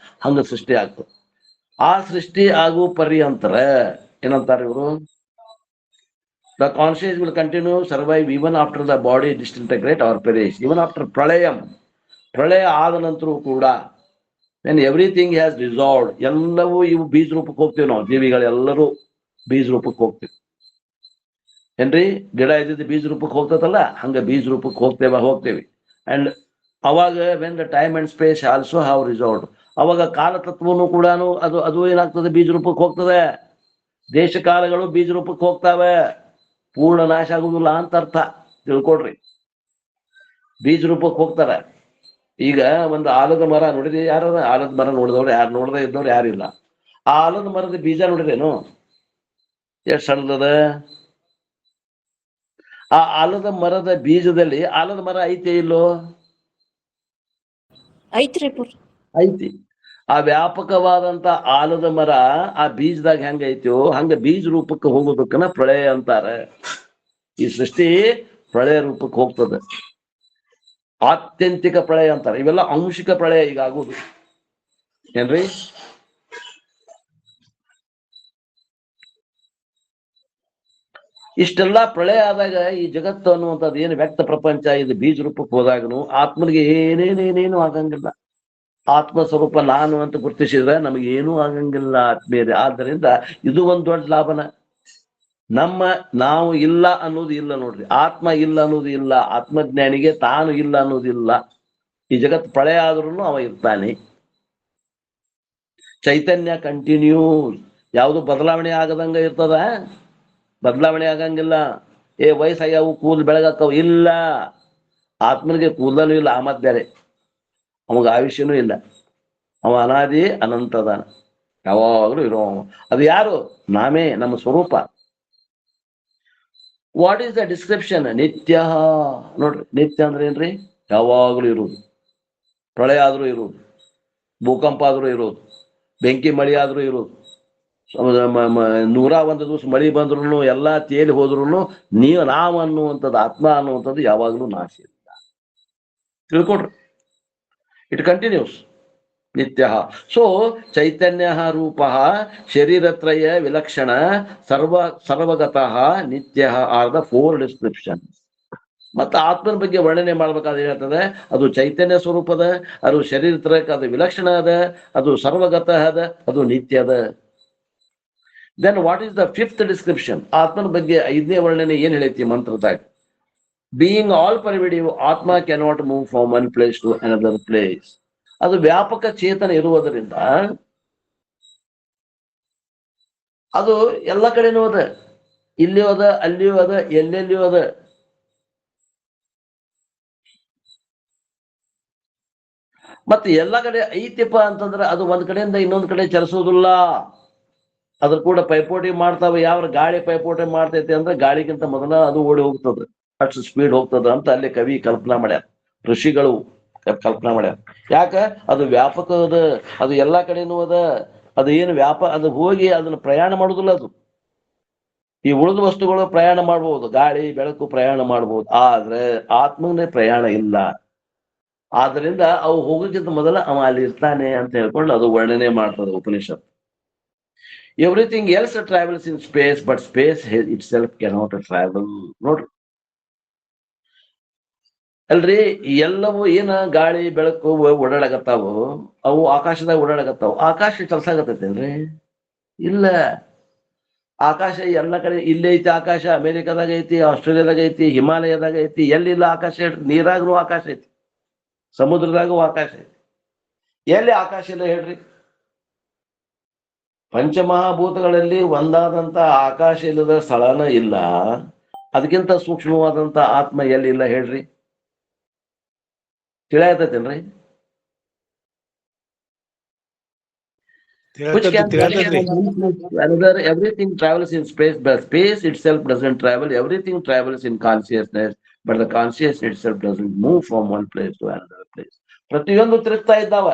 ಹಂಗ ಸೃಷ್ಟಿ ಆಗ್ತದ. ಆ ಸೃಷ್ಟಿ ಆಗು ಪರ್ಯಂತರ ಏನಂತಾರ ಇವರು, the consciousness will continue survive even after the body disintegrate or perish, even after pralayam, ಪ್ರಳಯ ಆದ ನಂತರ ಕೂಡ when everything has dissolved, ಎಲ್ಲವೂ ಇವು ಬೀಜ ರೂಪಕ್ಕೆ ಹೋಗ್ತೀವಿ ನಾವು, ಜೀವಿಗಳೆಲ್ಲರೂ ಬೀಜ ರೂಪಕ್ಕೆ ಹೋಗ್ತೀವಿ ಏನ್ರಿ. ಗಿಡ ಇದ್ದಿದ್ದು ಬೀಜ ರೂಪಕ್ಕೆ ಹೋಗ್ತದಲ್ಲ, ಹಂಗ ಬೀಜ ರೂಪಕ್ಕೆ ಹೋಗ್ತೇವಿ. ಅಂಡ್ ಅವಾಗ when the time and space also have resolved, ಅವಾಗ ಕಾಲತತ್ವನು ಕೂಡ ಅದು ಏನಾಗ್ತದೆ, ಬೀಜ ರೂಪಕ್ಕೆ ಹೋಗ್ತದೆ. ದೇಶ ಕಾಲಗಳು ಬೀಜ ರೂಪಕ್ಕೆ ಹೋಗ್ತಾವೆ, ಪೂರ್ಣ ನಾಶ ಆಗುದಿಲ್ಲ ಅಂತ ಅರ್ಥ ತಿಳ್ಕೊಡ್ರಿ. ಬೀಜ ರೂಪಕ್ಕೆ ಹೋಗ್ತಾರೆ. ಈಗ ಒಂದು ಆಲದ ಮರ ನೋಡಿದ್ರಿ? ಯಾರು ಆಲದ ಮರ ನೋಡಿದವ್ರು ಯಾರು? ನೋಡದೆ ಇದ್ದವ್ರು ಯಾರಿಲ್ಲ. ಆ ಆಲದ ಮರದ ಬೀಜ ನೋಡಿದ್ರೇನು ಎಷ್ಟು ಸಣ್ಣದ? ಆ ಆಲದ ಮರದ ಬೀಜದಲ್ಲಿ ಆಲದ ಮರ ಐತೆ ಇಲ್ಲೋ? ಐತಿ. ಆ ವ್ಯಾಪಕವಾದಂತ ಆಲದ ಮರ ಆ ಬೀಜದಾಗ ಹೆಂಗ ಐತಿಯೋ ಹಂಗ ಬೀಜ ರೂಪಕ್ಕೆ ಹೋಗೋದಕ್ಕನ ಪ್ರಳಯ ಅಂತಾರೆ. ಈ ಸೃಷ್ಟಿ ಪ್ರಳಯ ರೂಪಕ್ಕೆ ಹೋಗ್ತದೆ, ಆತ್ಯಂತಿಕ ಪ್ರಳಯ ಅಂತಾರೆ. ಇವೆಲ್ಲ ಅಂಶಿಕ ಪ್ರಳಯ ಈಗ ಆಗುದು ಏನ್ರಿ. ಇಷ್ಟೆಲ್ಲಾ ಪ್ರಳಯ ಆದಾಗ ಈ ಜಗತ್ತು ಅನ್ನುವಂಥದ್ದು ಏನು ವ್ಯಕ್ತ ಪ್ರಪಂಚ ಇದು ಬೀಜ ರೂಪಕ್ಕೆ ಹೋದಾಗನು ಆತ್ಮನಿಗೆ ಏನೇನೇನೇನು ಆಗಂಗಿಲ್ಲ. ಆತ್ಮ ಸ್ವರೂಪ ನಾನು ಅಂತ ಗುರುತಿಸಿದ್ರೆ ನಮಗೆ ಏನೂ ಆಗಂಗಿಲ್ಲ ಆತ್ಮೀಯರೇ. ಆದ್ದರಿಂದ ಇದು ಒಂದು ದೊಡ್ಡ ಲಾಭನ. ನಾವು ಇಲ್ಲ ಅನ್ನೋದು ಇಲ್ಲ ನೋಡ್ರಿ, ಆತ್ಮ ಇಲ್ಲ ಅನ್ನೋದು ಇಲ್ಲ, ಆತ್ಮಜ್ಞಾನಿಗೆ ತಾನು ಇಲ್ಲ ಅನ್ನೋದಿಲ್ಲ. ಈ ಜಗತ್ತು ಪ್ರಳಯ ಆದ್ರೂ ಅವ ಇರ್ತಾನೆ. ಚೈತನ್ಯ ಕಂಟಿನ್ಯೂಸ್, ಯಾವುದು ಬದಲಾವಣೆ ಆಗದಂಗ ಇರ್ತದ, ಬದಲಾವಣೆ ಆಗಂಗಿಲ್ಲ. ವಯಸ್ಸಾಗ್ಯಾವು ಕೂದಲು ಬೆಳಗಾಕವು ಇಲ್ಲ, ಆತ್ಮನಿಗೆ ಕೂದಲೂ ಇಲ್ಲ, ಆ ಮತ್ ಬೇರೆ, ಅವಾಗ ಆಯುಷ್ಯನೂ ಇಲ್ಲ. ಅವ ಅನಾದಿ ಅನಂತದಾನ, ಯಾವಾಗಲೂ ಇರೋ. ಅದು ಯಾರು? ನಾಮೇ, ನಮ್ಮ ಸ್ವರೂಪ. What is the description? ನಿತ್ಯ. ನೋಡ್ರಿ, ನಿತ್ಯ ಅಂದ್ರೆ ಏನ್ರಿ? ಯಾವಾಗಲೂ ಇರುವುದು. ಪ್ರಳಯ ಆದರೂ ಇರುವುದು, ಭೂಕಂಪ ಆದರೂ ಇರೋದು, ಬೆಂಕಿ ಮಳಿ ಆದರೂ ಇರೋದು, 101 ದಿವಸ ಮಳಿ ಬಂದ್ರು ಎಲ್ಲಾ ತೇಲಿ ಹೋದ್ರು ನಾವು ಅನ್ನುವಂಥದ್ದು, ಆತ್ಮ ಅನ್ನುವಂಥದ್ದು ಯಾವಾಗಲೂ ನಾಶ ಇಲ್ಲ. ತಿಳ್ಕೊಡ್ರಿ. ಇಟ್ ಕಂಟಿನ್ಯೂಸ್ ನಿತ್ಯ. ಸೊ ಚೈತನ್ಯ ರೂಪ ಶರೀರತ್ರಯ ವಿಲಕ್ಷಣ ಸರ್ವಗತಃ ನಿತ್ಯ ಆರ್ ದ 4 ಡಿಸ್ಕ್ರಿಪ್ಷನ್. ಮತ್ತು ಆತ್ಮನ ಬಗ್ಗೆ ವರ್ಣನೆ ಮಾಡ್ಬೇಕಾದ್ರೆ ಹೇಳ್ತದೆ, ಅದು ಚೈತನ್ಯ ಸ್ವರೂಪದ, ಅದು ಶರೀರತ್ರಯಕ್ಕೆ ಅದು ವಿಲಕ್ಷಣ ಅದ, ಅದು ಸರ್ವಗತ ಅದ, ಅದು ನಿತ್ಯ ಅದ. Then what is the 5th description? ಆತ್ಮನ ಬಗ್ಗೆ 5ನೇ ವರ್ಣನೆ ಏನ್ ಹೇಳೈತಿ ಮಂತ್ರದಾಗ? ಬೀಯಿಂಗ್ ಆಲ್ ಪರ್ವಿಡಿವ್, ಆತ್ಮ cannot move from one place to another place. ಅದು ವ್ಯಾಪಕ ಚೇತನ ಇರುವುದರಿಂದ ಅದು ಎಲ್ಲ ಕಡೆನೂ ಅದ, ಇಲ್ಲಿಯೂ ಅದ, ಅಲ್ಲಿಯೂ ಅದ, ಎಲ್ಲೆಲ್ಲಿಯೂ ಅದ. ಮತ್ತೆ ಎಲ್ಲ ಕಡೆ ಐತಿಪ್ಪ ಅಂತಂದ್ರೆ ಅದು ಒಂದ್ ಕಡೆಯಿಂದ ಇನ್ನೊಂದ್ ಕಡೆ ಚಲಿಸೋದಿಲ್ಲ. ಅದ್ರ ಕೂಡ ಪೈಪೋಟಿ ಮಾಡ್ತಾವ. ಯಾವ ಗಾಳಿ ಪೈಪೋಟಿ ಮಾಡ್ತೈತಿ ಅಂದ್ರೆ ಗಾಳಿಗಿಂತ ಮೊದಲ ಅದು ಓಡಿ ಹೋಗ್ತದೆ, ಅಷ್ಟು ಸ್ಪೀಡ್ ಹೋಗ್ತದ ಅಂತ ಅಲ್ಲಿ ಕವಿ ಕಲ್ಪನಾ ಮಾಡ್ಯಾರ, ಋಷಿಗಳು ಕಲ್ಪನಾ ಮಾಡ್ಯಾರ. ಯಾಕ? ಅದು ವ್ಯಾಪಕ ಅದ, ಅದು ಎಲ್ಲಾ ಕಡೆನೂ ಅದ. ಅದು ಏನು ಅದು ಹೋಗಿ ಅದನ್ನ ಪ್ರಯಾಣ ಮಾಡುದಿಲ್ಲ. ಅದು ಈ ಉಳಿದ ವಸ್ತುಗಳು ಪ್ರಯಾಣ ಮಾಡ್ಬೋದು, ಗಾಳಿ ಬೆಳಕು ಪ್ರಯಾಣ ಮಾಡ್ಬೋದು, ಆದ್ರೆ ಆತ್ಮನೇ ಪ್ರಯಾಣ ಇಲ್ಲ. ಆದ್ರಿಂದ ಅವು ಹೋಗೋಕ್ಕಿಂತ ಮೊದಲ ಅವ ಅಲ್ಲಿ ಇರ್ತಾನೆ ಅಂತ ಹೇಳ್ಕೊಂಡು ಅದು ವರ್ಣನೆ ಮಾಡ್ತದೆ Upanishad. Everything else travels in space, but space it self cannot travel. ನೋಡ್ರಿ ಅಲ್ರಿ, ಎಲ್ಲವೂ ಏನ ಗಾಳಿ ಬೆಳಕು ಓಡಾಡಕತ್ತಾವು, ಅವು ಆಕಾಶದಾಗ ಓಡಾಡಕತ್ತಾವು. ಆಕಾಶ ಚಲ್ಸಾಗತ್ತೇನ್ರಿ? ಇಲ್ಲ. ಆಕಾಶ ಎಲ್ಲ ಕಡೆ ಇಲ್ಲೇ ಐತಿ. ಆಕಾಶ ಅಮೆರಿಕದಾಗ ಐತಿ, ಆಸ್ಟ್ರೇಲಿಯಾದಾಗ ಐತಿ, ಹಿಮಾಲಯದಾಗ ಐತಿ. ಎಲ್ಲಿಲ್ಲ ಆಕಾಶ ಹೇಳ್ರಿ? ನೀರಾಗೂ ಆಕಾಶ ಐತಿ, ಸಮುದ್ರದಾಗೂ ಆಕಾಶ ಐತಿ. ಎಲ್ಲಿ ಆಕಾಶ ಇಲ್ಲ ಹೇಳ್ರಿ? ಪಂಚಮಹಾಭೂತಗಳಲ್ಲಿ ಒಂದಾದಂತ ಆಕಾಶ ಇಲ್ಲದ ಸ್ಥಳನ ಇಲ್ಲ. ಅದಕ್ಕಿಂತ ಸೂಕ್ಷ್ಮವಾದಂತ ಆತ್ಮ ಎಲ್ಲಿ ಇಲ್ಲ ಹೇಳ್ರಿ? ತಿಳಿಯತೇನ್ರಿ? Everything travels in space, but space itself doesn't travel. Everything travels in consciousness, but the consciousness itself doesn't move from one place to another place. ಪ್ರತಿಯೊಂದು ತಿರುಗ್ತಾ ಇದ್ದಾವ.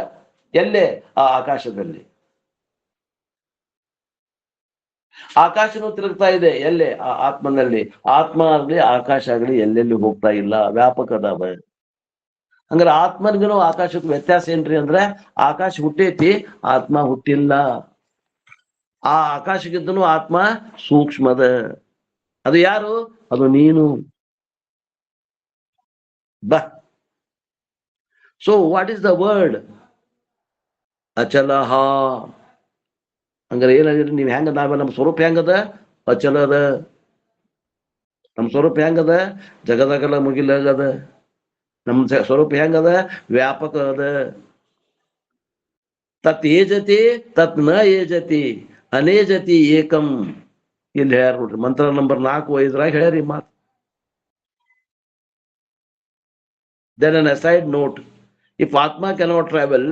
ಎಲ್ಲೇ? ಆ ಆಕಾಶದಲ್ಲಿ. ಆಕಾಶನು ತಿರುಗ್ತಾ ಇದೆ. ಎಲ್ಲೇ? ಆ ಆತ್ಮನಲ್ಲಿ. ಆತ್ಮ ಆಗ್ಲಿ ಆಕಾಶ ಆಗ್ಲಿ ಎಲ್ಲೆಲ್ಲಿ ಹೋಗ್ತಾ ಇಲ್ಲ, ವ್ಯಾಪಕ ಅದಾವ. ಹಂಗಾರೆ ಆತ್ಮನಿಗೂ ಆಕಾಶಕ್ಕೂ ವ್ಯತ್ಯಾಸ ಏನ್ರಿ ಅಂದ್ರೆ, ಆಕಾಶ ಹುಟ್ಟೈತಿ, ಆತ್ಮ ಹುಟ್ಟಿಲ್ಲ. ಆ ಆಕಾಶಕ್ಕಿದ್ದನು ಆತ್ಮ ಸೂಕ್ಷ್ಮದ. ಅದು ಯಾರು? ಅದು ನೀನು. So what is the word? ಅಚಲಹ. ಹಂಗಾರೆ ಏನಾಗಿದ್ರಿ ನೀವ್ ಹೆಂಗ? ನಮ್ಮ ಸ್ವರೂಪ ಹೆಂಗದ? ಅಚಲದ. ನಮ್ಮ ಸ್ವರೂಪ ಹೆಂಗದ? ಜಗದಗಲ ಮುಗಿಲಾಗದ. ನಮ್ಮ ಸ್ವರೂಪ ಹೆಂಗದ? ವ್ಯಾಪಕ ಅದ. ತತ್ ಏಜತಿ ತತ್ ನ ಏಜತಿ ಅನೇಜತಿ ಏಕಂ. ಇಲ್ಲಿ ಹೇಳ್ಯಾರ ನೋಡ್ರಿ, ಮಂತ್ರ ನಂಬರ್ 4-5 ಹೇಳ್ಯಾರಿ ಮಾತು. Then an aside note, if Atma cannot travel,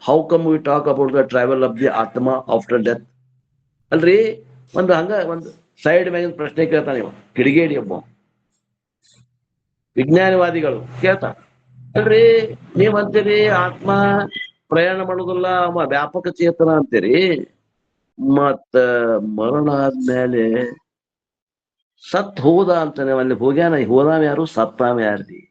how come we talk about the travel of the Atma after death? ಅಲ್ರಿ, ಒಂದು ಸೈಡ್ ಮ್ಯಾಗಿನ ಪ್ರಶ್ನೆ ಕೇಳ್ತಾನೆ ಇವ, ಕಿಡಿಗೇಡಿ ಒಬ್ಬ. ವಿಜ್ಞಾನವಾದಿಗಳು ಕೇಳ್ತಾನ, ಅಲ್ರಿ ನೀವ್ ಅಂತೀರಿ ಆತ್ಮ ಪ್ರಯಾಣ ಮಾಡುದಿಲ್ಲ, ವ್ಯಾಪಕ ಚೇತನ ಅಂತೀರಿ, ಮತ್ತ ಮರಣ ಆದ್ಮೇಲೆ ಸತ್ ಹೋದ ಅಂತಾನೆ, ಅಲ್ಲಿ ಹೋಗ್ಯಾನ. ಹೋದಾವ ಯಾರು? ಸತ್ತಾವ ಯಾರ್ರಿ?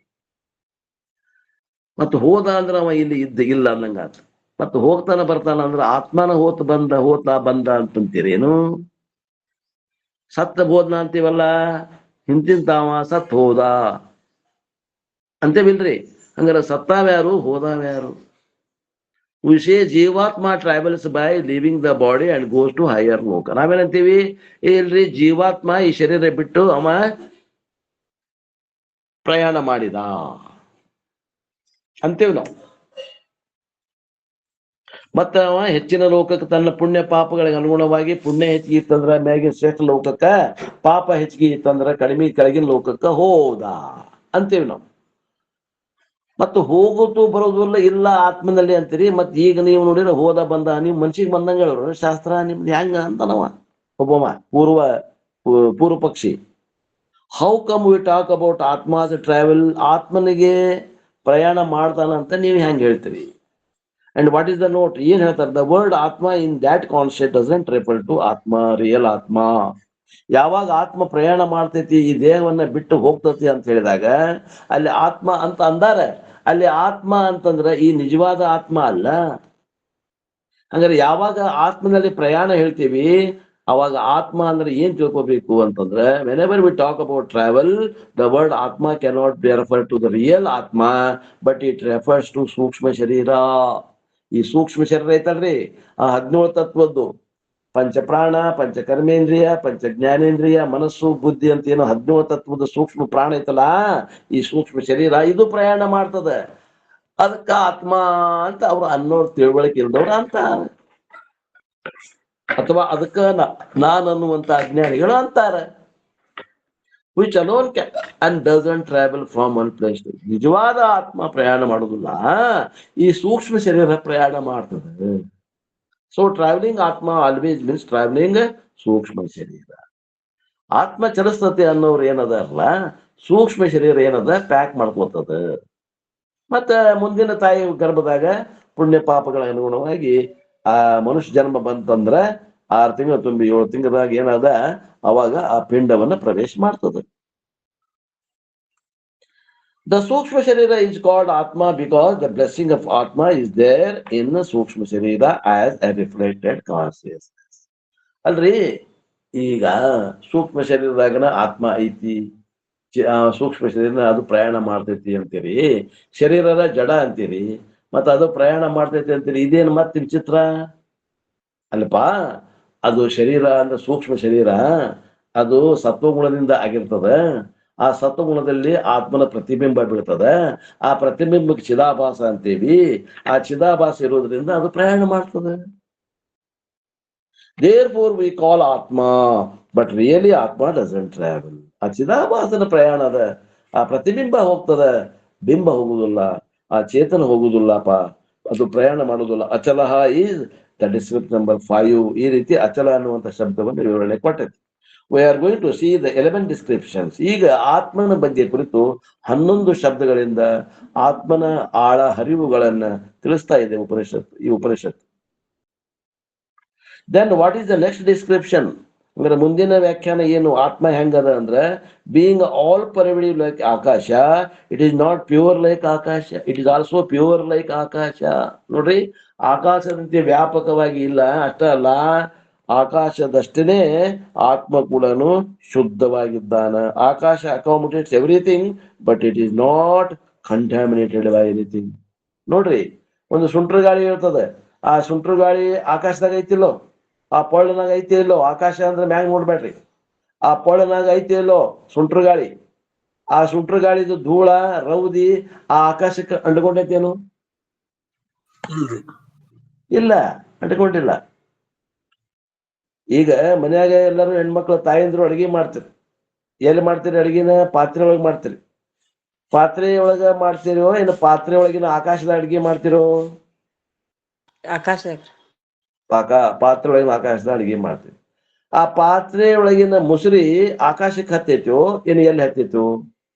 ಮತ್ತ ಹೋದ ಅಂದ್ರ ಅವ ಇಲ್ಲಿ ಇಲ್ಲ ಅನ್ನಂಗಾತ. ಮತ್ತ ಹೋಗ್ತಾನ ಬರ್ತಾನ ಅಂದ್ರ ಆತ್ಮನ ಹೋತ ಬಂದ ಅಂತಂತೀರೇನು? ಸತ್ತ ಹೋದ್ನ ಅಂತೀವಲ್ಲ, ಹಿಂತಿಂತಾವ ಸತ್ ಹೋದ ಅಂತೇವಿಲ್ರಿ. ಹಂಗಾರ ಸತ್ತಾವ್ಯಾರು? ಹೋದಾವ್ಯಾರು? ವಿಷಯ ಜೀವಾತ್ಮ travels by leaving the body and goes to higher ಲೋಕ. ನಾವೇನಂತೀವಿ? ಇಲ್ರಿ, ಜೀವಾತ್ಮ ಈ ಶರೀರ ಬಿಟ್ಟು ಅವ ಪ್ರಯಾಣ ಮಾಡಿದ ಅಂತೇವಿ ನಾವು. ಮತ್ತ ಅವ ಹೆಚ್ಚಿನ ಲೋಕಕ್ಕೆ ತನ್ನ ಪುಣ್ಯ ಪಾಪಗಳಿಗೆ ಅನುಗುಣವಾಗಿ, ಪುಣ್ಯ ಹೆಚ್ಚಿಗೆ ಇತ್ತಂದ್ರ ಮ್ಯಾಗಿನ ಶ್ರೇಷ್ಠ ಲೋಕಕ್ಕ, ಪಾಪ ಹೆಚ್ಚಿಗೆ ಇತ್ತಂದ್ರ ಕಡಿಮೆ ಕೆಳಗಿನ ಲೋಕಕ್ಕ ಹೋದ ಅಂತೇವಿ ನಾವು. ಮತ್ತು ಹೋಗುತ್ತು ಬರೋದಿಲ್ಲ ಇಲ್ಲ ಆತ್ಮನಲ್ಲಿ ಅಂತೀರಿ. ಮತ್ ಈಗ ನೀವು ನೋಡಿದ್ರೆ ಹೋದ ಬಂದ, ನೀವು ಮನ್ಸಿಗೆ ಬಂದಂಗ ಹೇಳೋರು ಶಾಸ್ತ್ರ ನಿಮ್ದು ಹೆಂಗ ಅಂತನವ ಒಬ್ಬವ ಪೂರ್ವ ಪಕ್ಷಿ. How come we talk about atmas travel? ಆತ್ಮನಿಗೆ ಪ್ರಯಾಣ ಮಾಡ್ತಾನ ಅಂತ ನೀವು ಹೆಂಗ್ ಹೇಳ್ತೀರಿ? And what is the note? ಏನ್ ಹೇಳ್ತಾರೆ? The word atma in that concept doesn't refer to atma, real atma. ಯಾವಾಗ ಆತ್ಮ ಪ್ರಯಾಣ ಮಾಡ್ತೈತಿ, ಈ ದೇಹವನ್ನ ಬಿಟ್ಟು ಹೋಗ್ತತಿ ಅಂತ ಹೇಳಿದಾಗ ಅಲ್ಲಿ ಆತ್ಮ ಅಂತ ಅಂದಾರ. ಅಲ್ಲಿ ಆತ್ಮ ಅಂತಂದ್ರ ಈ ನಿಜವಾದ ಆತ್ಮ ಅಲ್ಲ. ಹಂಗಾರೆ ಯಾವಾಗ ಆತ್ಮನಲ್ಲಿ ಪ್ರಯಾಣ ಹೇಳ್ತೀವಿ ಅವಾಗ ಆತ್ಮ ಅಂದ್ರೆ ಏನ್ ತಿಳ್ಕೊಬೇಕು ಅಂತಂದ್ರೆ, whenever we talk about travel, the word atma cannot be refer to the real atma, but it refers to ಸೂಕ್ಷ್ಮ ಶರೀರ. ಈ ಸೂಕ್ಷ್ಮ ಶರೀರ ಐತಲ್ರಿ, ಆ 17 ತತ್ವದ್ದು ಪಂಚಪ್ರಾಣ, ಪಂಚಕರ್ಮೇಂದ್ರಿಯ, ಪಂಚ ಜ್ಞಾನೇಂದ್ರಿಯ, ಮನಸ್ಸು, ಬುದ್ಧಿ ಅಂತ ಏನೋ 17 ತತ್ವದ ಸೂಕ್ಷ್ಮ ಪ್ರಾಣ ಐತಲ್ಲ, ಈ ಸೂಕ್ಷ್ಮ ಶರೀರ ಇದು ಪ್ರಯಾಣ ಮಾಡ್ತದ. ಅದಕ್ಕ ಆತ್ಮ ಅಂತ ಅವ್ರು ಅನ್ನೋರ್ ತಿಳುವಳಿಕೆ ಇಲ್ದವ್ರು ಅಂತಾರ, ಅಥವಾ ಅದಕ್ಕ ನಾನ್ ಅನ್ನುವಂತ ಅಜ್ಞಾನಿಗಳು ಅಂತಾರ. Which alone and doesn't travel from one place to. ನಿಜವಾದ ಆತ್ಮ ಪ್ರಯಾಣ ಮಾಡುದಿಲ್ಲ, ಈ ಸೂಕ್ಷ್ಮ ಶರೀರ ಪ್ರಯಾಣ ಮಾಡ್ತದೆ. ಸೊ ಟ್ರಾವೆಲಿಂಗ್ ಆತ್ಮ ಆಲ್ವೇಸ್ ಮೀನ್ಸ್ ಟ್ರಾವೆಲಿಂಗ್ ಸೂಕ್ಷ್ಮ ಶರೀರ. ಆತ್ಮ ಚಲಿಸ್ತತೆ ಅನ್ನೋರು ಏನದಲ್ಲ, ಸೂಕ್ಷ್ಮ ಶರೀರ ಏನದ ಪ್ಯಾಕ್ ಮಾಡ್ಕೋತದ. ಮತ್ತ ಮುಂದಿನ ತಾಯಿ ಗರ್ಭದಾಗ ಪುಣ್ಯ ಪಾಪಗಳ ಅನುಗುಣವಾಗಿ ಆ ಮನುಷ್ಯ ಜನ್ಮ ಬಂತಂದ್ರ 6 ತಿಂಗಳು ತುಂಬಿ 7 ತಿಂಗಳದಾಗ ಏನದ ಅವಾಗ ಆ ಪಿಂಡವನ್ನ ಪ್ರವೇಶ ಮಾಡ್ತದೆ. ದ ಸೂಕ್ಷ್ಮ ಶರೀರ is called Atma because the blessing of Atma is there in the ಸೂಕ್ಷ್ಮ ಶರೀರ as a reflected consciousness. ಅಲ್ರಿ, ಈಗ ಸೂಕ್ಷ್ಮ ಶರೀರದಾಗನ ಆತ್ಮ ಐತಿ, ಸೂಕ್ಷ್ಮ ಶರೀರ ಅದು ಪ್ರಯಾಣ ಮಾಡ್ತೈತಿ ಅಂತೀರಿ, ಶರೀರದ ಜಡ ಅಂತೀರಿ, ಮತ್ತ ಅದು ಪ್ರಯಾಣ ಮಾಡ್ತೈತಿ ಅಂತೀರಿ. ಇದೇನು ಮತ್ತೆ ವಿಚಿತ್ರ ಅಲ್ಲಪ್ಪ. ಅದು ಶರೀರ ಅಂದ್ರೆ ಸೂಕ್ಷ್ಮ ಶರೀರ, ಅದು ಸತ್ವಗುಣದಿಂದ ಆಗಿರ್ತದ. ಆ ಸತ್ವಗುಣದಲ್ಲಿ ಆತ್ಮನ ಪ್ರತಿಬಿಂಬ ಬೀಳ್ತದೆ. ಆ ಪ್ರತಿಬಿಂಬಕ್ಕೆ ಚಿದಾಭಾಸ ಅಂತೀವಿ. ಆ ಚಿದಾಭಾಸ ಇರೋದ್ರಿಂದ ಅದು ಪ್ರಯಾಣ ಮಾಡ್ತದೆ. Therefore we call Atma, but really Atma doesn't travel. ಆ ಚಿದಾಭಾಸನ ಪ್ರಯಾಣ ಅದ, ಆ ಪ್ರತಿಬಿಂಬ ಹೋಗ್ತದ, ಬಿಂಬ ಹೋಗುದಿಲ್ಲ, ಆ ಚೇತನ ಹೋಗುದಿಲ್ಲಪ್ಪ, ಅದು ಪ್ರಯಾಣ ಮಾಡುದಿಲ್ಲ. ಅಚಲಹ ಈಸ್ ದ ಡಿಸ್ಕ್ರಿಪ್ಷನ್ ನಂಬರ್ 5. ಈ ರೀತಿ ಅಚಲ ಅನ್ನುವಂಥ ಶಬ್ದವನ್ನು ವಿವರಣೆ ಕೊಟ್ಟೈತಿ. We are going to see the 11 descriptions. ಈಗ ಆತ್ಮನ ಬಗ್ಗೆ ಕುರಿತು 11 ಶಬ್ದಗಳಿಂದ ಆತ್ಮನ ಆಳ ಹರಿವುಗಳನ್ನ ತಿಳಿಸ್ತಾ ಇದೆ ಈ ಉಪನಿಷತ್ತು. Then what is the next description? ಅಂದ್ರೆ ಮುಂದಿನ ವ್ಯಾಖ್ಯಾನ ಏನು? ಆತ್ಮ ಹೆಂಗದ ಅಂದ್ರೆ, being all pervasive like akasha, it is not pure like akasha, it is also pure like akasha. ನೋಡ್ರಿ, ಆಕಾಶದಂತೆ ವ್ಯಾಪಕವಾಗಿ ಇಲ್ಲ, ಅಷ್ಟೇ ಅಲ್ಲ, ಆಕಾಶದಷ್ಟೇ ಆತ್ಮ ಕೂಡ ಶುದ್ಧವಾಗಿದ್ದಾನ. Akasha accommodates everything, but it is not contaminated by anything. ನೋಡ್ರಿ, ಒಂದು ಸುಂಟ್ರ ಗಾಳಿ ಇರ್ತದೆ, ಆ ಸುಂಟ್ರ ಗಾಳಿ ಆಕಾಶದಾಗ ಐತಿಲ್ಲೋ, ಆ ಪೊಳ್ಳನಾಗ ಐತಿ ಇಲ್ಲೋ, ಆಕಾಶ ಅಂದ್ರೆ ಮ್ಯಾಗ ನೋಡ್ಬೇಡ್ರಿ, ಆ ಪೊಳ್ಳನಾಗ ಐತಿ ಇಲ್ಲೋ ಸುಂಟ್ರ ಗಾಳಿ, ಆ ಸುಂಟ್ರ ಗಾಳಿದು ಧೂಳ ರೌದಿ ಆ ಆಕಾಶಕ್ಕೆ ಅಂಟ್ಕೊಂಡೈತೇನು? ಇಲ್ಲ, ಅಂಟ್ಕೊಂಡಿಲ್ಲ. ಈಗ ಮನ್ಯಾಗ ಎಲ್ಲರೂ ಹೆಣ್ಮಕ್ಳು ತಾಯಂದ್ರು ಅಡಿಗೆ ಮಾಡ್ತೀರಿ. ಎಲ್ಲಿ ಮಾಡ್ತೀರಿ ಅಡಿಗೆನ? ಪಾತ್ರೆ ಒಳಗೆ ಮಾಡ್ತೀರಿ. ಪಾತ್ರೆ ಒಳಗ ಮಾಡ್ತೀರೋ ಏನು ಪಾತ್ರೆ ಒಳಗಿನ ಆಕಾಶದ ಅಡಿಗೆ ಮಾಡ್ತಿರೋ? ಆಕಾಶ ಪಾತ್ರೆ ಒಳಗಿನ ಆಕಾಶದ ಅಡಿಗೆ ಮಾಡ್ತೀವಿ. ಆ ಪಾತ್ರೆ ಒಳಗಿನ ಮುಸುರಿ ಆಕಾಶಕ್ಕೆ ಹತ್ತೈತೋ ಏನು ಎಲ್ಲಿ ಹತ್ತೈತು?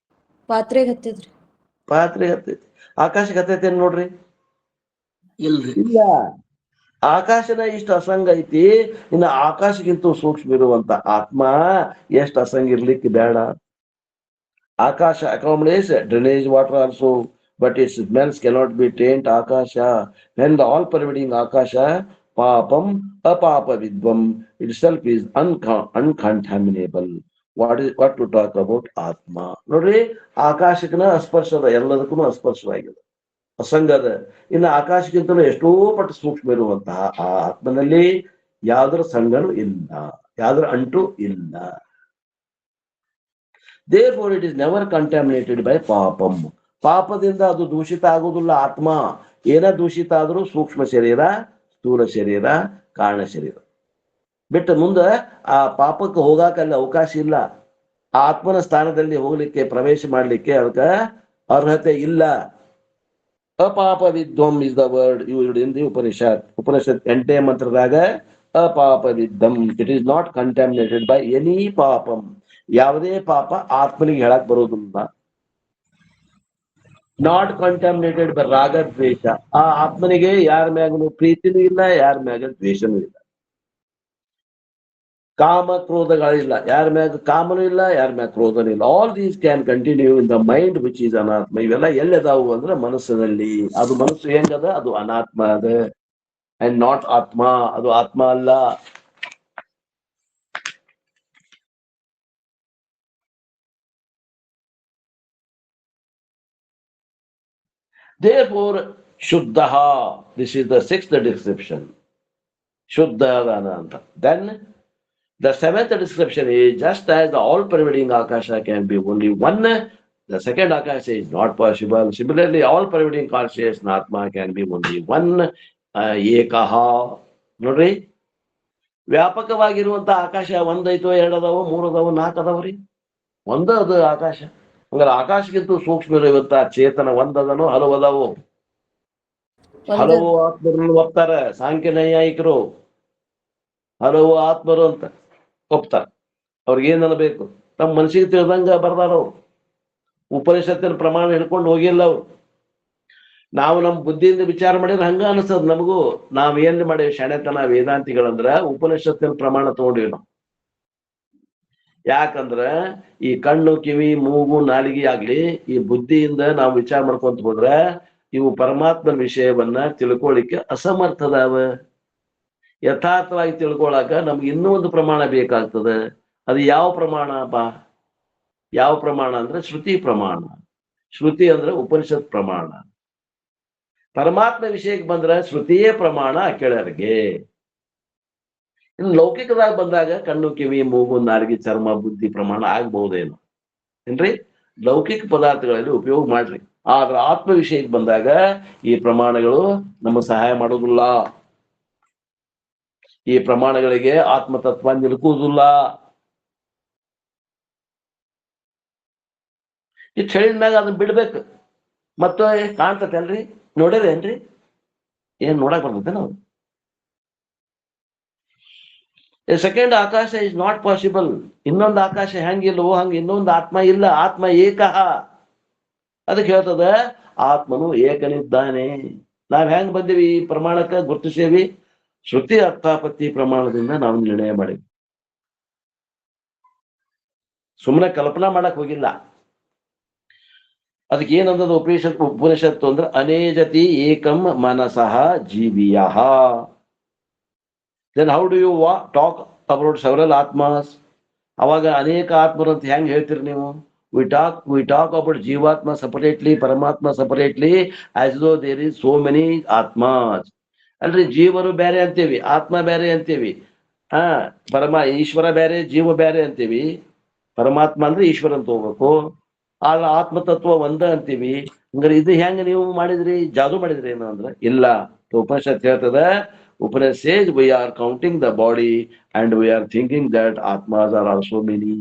ಪಾತ್ರೆಗೆ ಹತ್ತಿದ್ರಿ. ಪಾತ್ರೆ ಹತ್ತೈತಿ, ಆಕಾಶಕ್ಕೆ ಹತ್ತೈತೇನ್ ನೋಡ್ರಿ? ಇಲ್ರಿ. ಇಲ್ಲ. ಆಕಾಶನ ಇಷ್ಟು ಅಸಂಗ ಐತಿ, ಇನ್ನು ಆಕಾಶಕ್ಕಿಂತ ಸೂಕ್ಷ್ಮ ಇರುವಂತ ಆತ್ಮ ಎಷ್ಟು ಅಸಂಗ ಇರ್ಲಿಕ್ಕೆ ಬೇಡ. ಆಕಾಶ accommodates drainage water also, but its smells cannot be taint akasha. When the all pervading akasha papam apapa vidvam itself is uncontaminable. What to talk about atma? ನೋಡ್ರಿ, ಆಕಾಶಕ್ಕನ ಅಸ್ಪರ್ಶದ, ಎಲ್ಲದಕ್ಕೂ ಅಸ್ಪರ್ಶವಾಗಿದೆ, ಅಸಂಗದ. ಇನ್ನು ಆಕಾಶಕ್ಕಿಂತಲೂ ಎಷ್ಟೋ ಪಟ್ಟು ಸೂಕ್ಷ್ಮ ಇರುವಂತಹ ಆ ಆತ್ಮನಲ್ಲಿ ಯಾವ್ದ್ರ ಸಂಗನೂ ಇಲ್ಲ, ಯಾವ್ದ್ರ ಅಂಟು ಇಲ್ಲ. Therefore it is never contaminated by papam. ಪಾಪದಿಂದ ಅದು ದೂಷಿತ ಆಗುವುದಿಲ್ಲ ಆತ್ಮ. ಏನ ದೂಷಿತ ಆದ್ರೂ ಸೂಕ್ಷ್ಮ ಶರೀರ, ಸ್ಥೂಲ ಶರೀರ, ಕಾರಣ ಶರೀರ ಬಿಟ್ಟು ಮುಂದೆ ಆ ಪಾಪಕ್ಕೆ ಹೋಗಾಕ ಅಲ್ಲಿ ಅವಕಾಶ ಇಲ್ಲ. ಆ ಆತ್ಮನ ಸ್ಥಾನದಲ್ಲಿ ಹೋಗ್ಲಿಕ್ಕೆ, ಪ್ರವೇಶ ಮಾಡ್ಲಿಕ್ಕೆ ಅದಕ್ಕೆ ಅರ್ಹತೆ ಇಲ್ಲ. ಅಪಾಪ ವಿದ್ವಂ is the word used in the Upanishad. 8ನೇ ಮಂತ್ರದಾಗ ಅಪಾಪ ವಿದ್ವಂ, it is not contaminated by any ಪಾಪಂ. ಯಾವುದೇ ಪಾಪ ಆತ್ಮನಿಗೆ ಹೇಳಕ್ ಬರೋದಿಲ್ಲ. ನಾಟ್ ಕಂಟಾಮಿನೇಟೆಡ್ ಬೈ ರಾಗ ದ್ವೇಷ. ಆ ಆತ್ಮನಿಗೆ ಯಾರ ಮ್ಯಾಗನು ಪ್ರೀತಿನೂ ಇಲ್ಲ, ಯಾರ ಮ್ಯಾಗ ದ್ವೇಷನೂ ಇಲ್ಲ. ಕಾಮ ಕ್ರೋಧಗಳಿಲ್ಲ, ಯಾರ ಮ್ಯಾಗ ಕಾಮನೂ ಇಲ್ಲ, ಯಾರ ಮ್ಯಾಗ ಕ್ರೋಧನೂ ಇಲ್ಲ. All these can continue in the mind which is ಅನಾತ್ಮ. ಇವೆಲ್ಲ ಎಲ್ಲದಾವು ಅಂದ್ರೆ ಮನಸ್ಸಿನಲ್ಲಿ. ಅದು ಮನಸ್ಸು ಹೆಂಗದ, ಅದು ಅನಾತ್ಮ ಅದ, ಅಂಡ್ ನಾಟ್ ಆತ್ಮ. ಅದು ಆತ್ಮ ಅಲ್ಲ. Therefore, Shuddha, this is the sixth description. Shuddha Ananta. Then the seventh description is just as the all-pervading Akasha can be only one, the second Akasha is not possible. Similarly, all-pervading conscious Atma can be only one, Ekaha. ನೋಡ್ರಿ, ವ್ಯಾಪಕವಾಗಿರುವಂತ ಆಕಾಶ ಒಂದೈತೋ, ಎರಡದಾವೋ, ಮೂರದಾವೋ, ನಾಲ್ಕದಾವ್ರಿ, ಒಂದ ಅದು ಆಕಾಶ. ಹಂಗಾರೆ ಆಕಾಶಕ್ಕಿಂತ ಸೂಕ್ಷ್ಮ ಇರುವಂತ ಚೇತನ ಒಂದದನೋ, ಹಲವು ಅದಾವು? ಹಲವು ಆತ್ಮರನ್ನು ಒಪ್ತಾರೆ ಸಾಂಖ್ಯ ನೈಯಾಯಿಕರು. ಹಲವು ಆತ್ಮರು ಅಂತ ಒಪ್ತಾರ. ಅವ್ರಿಗೆ ಏನ್ ಅನ್ಬೇಕು? ತಮ್ಮ ಮನಸ್ಸಿಗೆ ತಿಳಿದಂಗ ಬರ್ದಾರ ಅವ್ರು. ಉಪನಿಷತ್ತಿನ ಪ್ರಮಾಣ ಹಿಡ್ಕೊಂಡು ಹೋಗಿಲ್ಲ ಅವ್ರು. ನಾವು ನಮ್ಮ ಬುದ್ಧಿಯಿಂದ ವಿಚಾರ ಮಾಡಿದ್ರೆ ಹಂಗ ಅನಿಸ್ತದ ನಮಗೂ. ನಾವ್ ಏನ್ ಮಾಡೇವಿ ಶಾಣೆತನ ವೇದಾಂತಿಗಳಂದ್ರ ಉಪನಿಷತ್ತಿನ ಪ್ರಮಾಣ ತಗೊಂಡಿವಿ ನಾವು. ಯಾಕಂದ್ರ ಈ ಕಣ್ಣು, ಕಿವಿ, ಮೂಗು, ನಾಲಿಗೆ ಆಗ್ಲಿ ಈ ಬುದ್ಧಿಯಿಂದ ನಾವು ವಿಚಾರ ಮಾಡ್ಕೊಂತ ಹೋದ್ರ ಇವು ಪರಮಾತ್ಮನ ವಿಷಯವನ್ನ ತಿಳ್ಕೊಳಿಕ್ಕೆ ಅಸಮರ್ಥದಾವ. ಯಥಾರ್ಥವಾಗಿ ತಿಳ್ಕೊಳಕ ನಮ್ಗೆ ಇನ್ನೂ ಒಂದು ಪ್ರಮಾಣ ಬೇಕಾಗ್ತದೆ. ಅದು ಯಾವ ಪ್ರಮಾಣ ಬಾ? ಯಾವ ಪ್ರಮಾಣ ಅಂದ್ರೆ ಶ್ರುತಿ ಪ್ರಮಾಣ. ಶ್ರುತಿ ಅಂದ್ರೆ ಉಪನಿಷತ್ ಪ್ರಮಾಣ. ಪರಮಾತ್ಮ ವಿಷಯಕ್ಕೆ ಬಂದ್ರೆ ಶ್ರುತಿಯೇ ಪ್ರಮಾಣ ಕೆಳಗೆ. ಇನ್ನು ಲೌಕಿಕದಾಗ ಬಂದಾಗ ಕಣ್ಣು, ಕಿವಿ, ಮೂಗು, ನಾಲಿಗೆ, ಚರ್ಮ, ಬುದ್ಧಿ ಪ್ರಮಾಣ ಆಗ್ಬಹುದೇನು ಏನ್ರಿ? ಲೌಕಿಕ ಪದಾರ್ಥಗಳಲ್ಲಿ ಉಪಯೋಗ ಮಾಡ್ರಿ. ಆದ್ರೆ ಆತ್ಮ ವಿಷಯಕ್ಕೆ ಬಂದಾಗ ಈ ಪ್ರಮಾಣಗಳು ನಮ್ಮ ಸಹಾಯ ಮಾಡೋದಿಲ್ಲ. ಈ ಪ್ರಮಾಣಗಳಿಗೆ ಆತ್ಮತತ್ವ ನಿಲುಕುವುದಿಲ್ಲ. ಇಷ್ಟು ಹೇಳಿದ್ಮ್ಯಾಗ ಅದನ್ನ ಬಿಡ್ಬೇಕು. ಮತ್ತೆ ಕಾಣ್ತತೇನ್ರಿ? ನೋಡಿರೇನ್ರಿ? ಏನ್ ನೋಡಕ್ ಬರ್ತೈತೆ ನಾವು? ಸೆಕೆಂಡ್ ಆಕಾಶ ಇಸ್ ನಾಟ್ ಪಾಸಿಬಲ್. ಇನ್ನೊಂದು ಆಕಾಶ ಹೆಂಗಿಲ್ವೋ ಹಂಗ ಇನ್ನೊಂದು ಆತ್ಮ ಇಲ್ಲ. ಆತ್ಮ ಏಕಃ. ಅದಕ್ಕೆ ಹೇಳ್ತದ ಆತ್ಮನು ಏಕನಿದ್ದಾನೆ. ನಾವ್ ಹೆಂಗ್ ಬಂದಿವಿ ಈ ಪ್ರಮಾಣಕ್ಕೆ ಗುರುತಿಸೇವಿ? ಶ್ರುತಿ ಅರ್ಥಾಪತ್ತಿ ಪ್ರಮಾಣದಿಂದ ನಾವು ನಿರ್ಣಯ ಮಾಡಿವಿ. ಸುಮ್ಮನೆ ಕಲ್ಪನಾ ಮಾಡಕ್ ಹೋಗಿಲ್ಲ. ಅದಕ್ಕೆ ಏನಂದದ ಉಪನಿಷತ್ತು ಅಂದ್ರೆ ಅನೇಜತಿ ಏಕಂ ಮನಸಃ ಜೀವಿಯ. Then how do you talk about several atmas? ಅವಾಗ ಅನೇಕ ಆತ್ಮರು ಅಂತ ಹೆಂಗ್ ಹೇಳ್ತೀರಿ ನೀವು? We talk about jivatma separately, paramatma separately, as though there is so many atmas. ಅಲ್ರಿ, ಜೀವರು ಬೇರೆ ಅಂತೀವಿ, ಆತ್ಮ ಬೇರೆ ಅಂತೀವಿ. ಈಶ್ವರ ಬೇರೆ, ಜೀವ ಬೇರೆ ಅಂತೀವಿ. ಪರಮಾತ್ಮ ಅಂದ್ರೆ ಈಶ್ವರ ಅಂತ ಹೋಗ್ಬೇಕು. ಆದ್ರೆ ಆತ್ಮತತ್ವ ಒಂದ ಅಂತೀವಿ. ಹಂಗಾರೆ ಇದು ಹೆಂಗ ನೀವು ಮಾಡಿದ್ರಿ? ಜಾದು ಮಾಡಿದ್ರಿ ಏನು ಅಂದ್ರೆ ಇಲ್ಲ. ಉಪನಿಷತ್ ಹೇಳ್ತದ, Upanishad says we are counting the body and we are thinking that atmas are also many.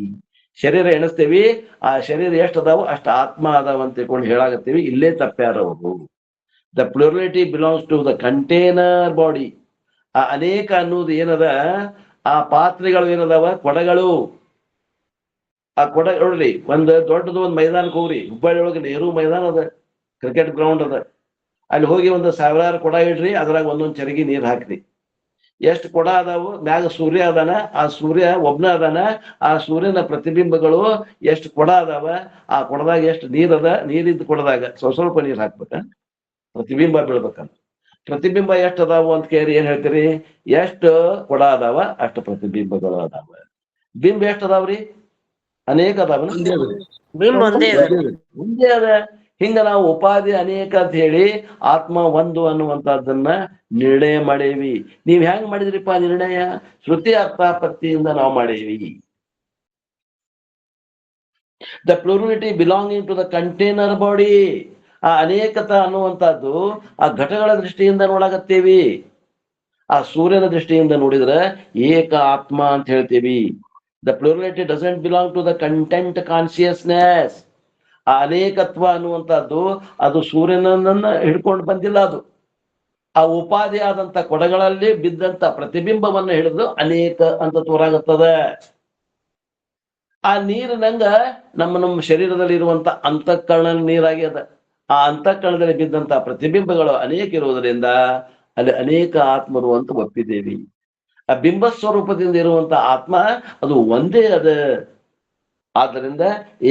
ಶರೀರ ಎಣಿಸ್ತೇವಿ, ಆ ಶರೀರ ಎಷ್ಟು ಅದಾವ ಅಷ್ಟು ಆತ್ಮ ಅದಾವ ಅಂತ ತಿಳ್ಕೊಂಡು ಹೇಳಾಗತ್ತೀವಿ. ಇಲ್ಲೇ ತಪ್ಪ್ಯಾರವರು. The plurality belongs to the container body. ಆ ಅನೇಕ ಅನ್ನೋದು ಏನದ, ಆ ಪಾತ್ರೆಗಳು ಏನದಾವ, ಕೊಡಗಳು. ಆ ಕೊಡ ನೋಡ್ರಿ, ಒಂದ್ ದೊಡ್ಡದು ಒಂದ್ ಮೈದಾನಕ್ಕೆ ಹೋಗ್ರಿ. ಹುಬ್ಬಳ್ಳಿ ಒಳಗೆ ನೆಹರು ಮೈದಾನ ಅದ, ಕ್ರಿಕೆಟ್ ಗ್ರೌಂಡ್ ಅದ. ಅಲ್ಲಿ ಹೋಗಿ ಒಂದು 1000 ಕೊಡ ಇಡ್ರಿ, ಅದ್ರಾಗ ಒಂದೊಂದ್ ಚರಗಿ ನೀರ್ ಹಾಕ್ರಿ. ಎಷ್ಟು ಕೊಡ ಅದಾವು? ಮ್ಯಾಗ ಸೂರ್ಯ ಅದಾನ, ಆ ಸೂರ್ಯ ಒಬ್ನ ಅದಾನ. ಆ ಸೂರ್ಯನ ಪ್ರತಿಬಿಂಬಗಳು ಎಷ್ಟು ಕೊಡ ಅದಾವ, ಆ ಕೊಡದಾಗ ಎಷ್ಟು ನೀರ್ ಅದ. ನೀರಿದ್ದು ಕೊಡದಾಗ ಸ್ವಲ್ಪ ನೀರ್ ಹಾಕ್ಬೇಕ, ಪ್ರತಿಬಿಂಬ ಬೀಳ್ಬೇಕಂತ. ಪ್ರತಿಬಿಂಬ ಎಷ್ಟು ಅದಾವು ಅಂತ ಕೇಳಿ ಏನ್ ಹೇಳ್ತೀರಿ? ಎಷ್ಟು ಕೊಡ ಅದಾವ ಅಷ್ಟು ಪ್ರತಿಬಿಂಬಗಳು ಅದಾವ. ಬಿಂಬ ಎಷ್ಟು ಅದಾವ್ರಿ? ಅನೇಕ ಅದಾವ. ಒಂದೇ ಅದ. ಹಿಂಗ ನಾವು ಉಪಾಧಿ ಅನೇಕ ಅಂತ ಹೇಳಿ ಆತ್ಮ ಒಂದು ಅನ್ನುವಂಥದ್ದನ್ನ ನಿರ್ಣಯ ಮಾಡೇವಿ. ನೀವ್ ಹೆಂಗ್ ಮಾಡಿದ್ರಿಪ್ಪ ನಿರ್ಣಯ? ಶ್ರುತಿ ಅರ್ಥಾಪತ್ತಿಯಿಂದ ನಾವು ಮಾಡೇವಿ. The plurality belonging to the container body. ಆ ಅನೇಕತ ಅನ್ನುವಂಥದ್ದು ಆ ಘಟಗಳ ದೃಷ್ಟಿಯಿಂದ ನೋಡಾಕತ್ತೇವಿ. ಆ ಸೂರ್ಯನ ದೃಷ್ಟಿಯಿಂದ ನೋಡಿದ್ರೆ ಏಕ ಆತ್ಮ ಅಂತ ಹೇಳ್ತೇವಿ. The plurality doesn't belong to the content consciousness. ಆ ಅನೇಕತ್ವ ಅನ್ನುವಂಥದ್ದು ಅದು ಸೂರ್ಯನನ್ನ ಹಿಡ್ಕೊಂಡು ಬಂದಿಲ್ಲ. ಅದು ಆ ಉಪಾಧಿ ಆದಂತ ಕೊಡಗಳಲ್ಲಿ ಬಿದ್ದಂತ ಪ್ರತಿಬಿಂಬವನ್ನ ಹಿಡಿದು ಅನೇಕ ಅಂತ ತೋರಾಗುತ್ತದ. ಆ ನೀರಿನಂಗ ನಮ್ಮ ಶರೀರದಲ್ಲಿ ಇರುವಂತ ಅಂತಃಕರಣ ನೀರಾಗ್ಯದ. ಆ ಅಂತಃಕರಣದಲ್ಲಿ ಬಿದ್ದಂತ ಪ್ರತಿಬಿಂಬಗಳು ಅನೇಕ ಇರುವುದರಿಂದ ಅಲ್ಲಿ ಅನೇಕ ಆತ್ಮರು ಅಂತ ಒಪ್ಪಿದ್ದೇವೆ. ಆ ಬಿಂಬ ಸ್ವರೂಪದಿಂದ ಇರುವಂತ ಆತ್ಮ ಅದು ಒಂದೇ ಅದ. ಆದ್ದರಿಂದ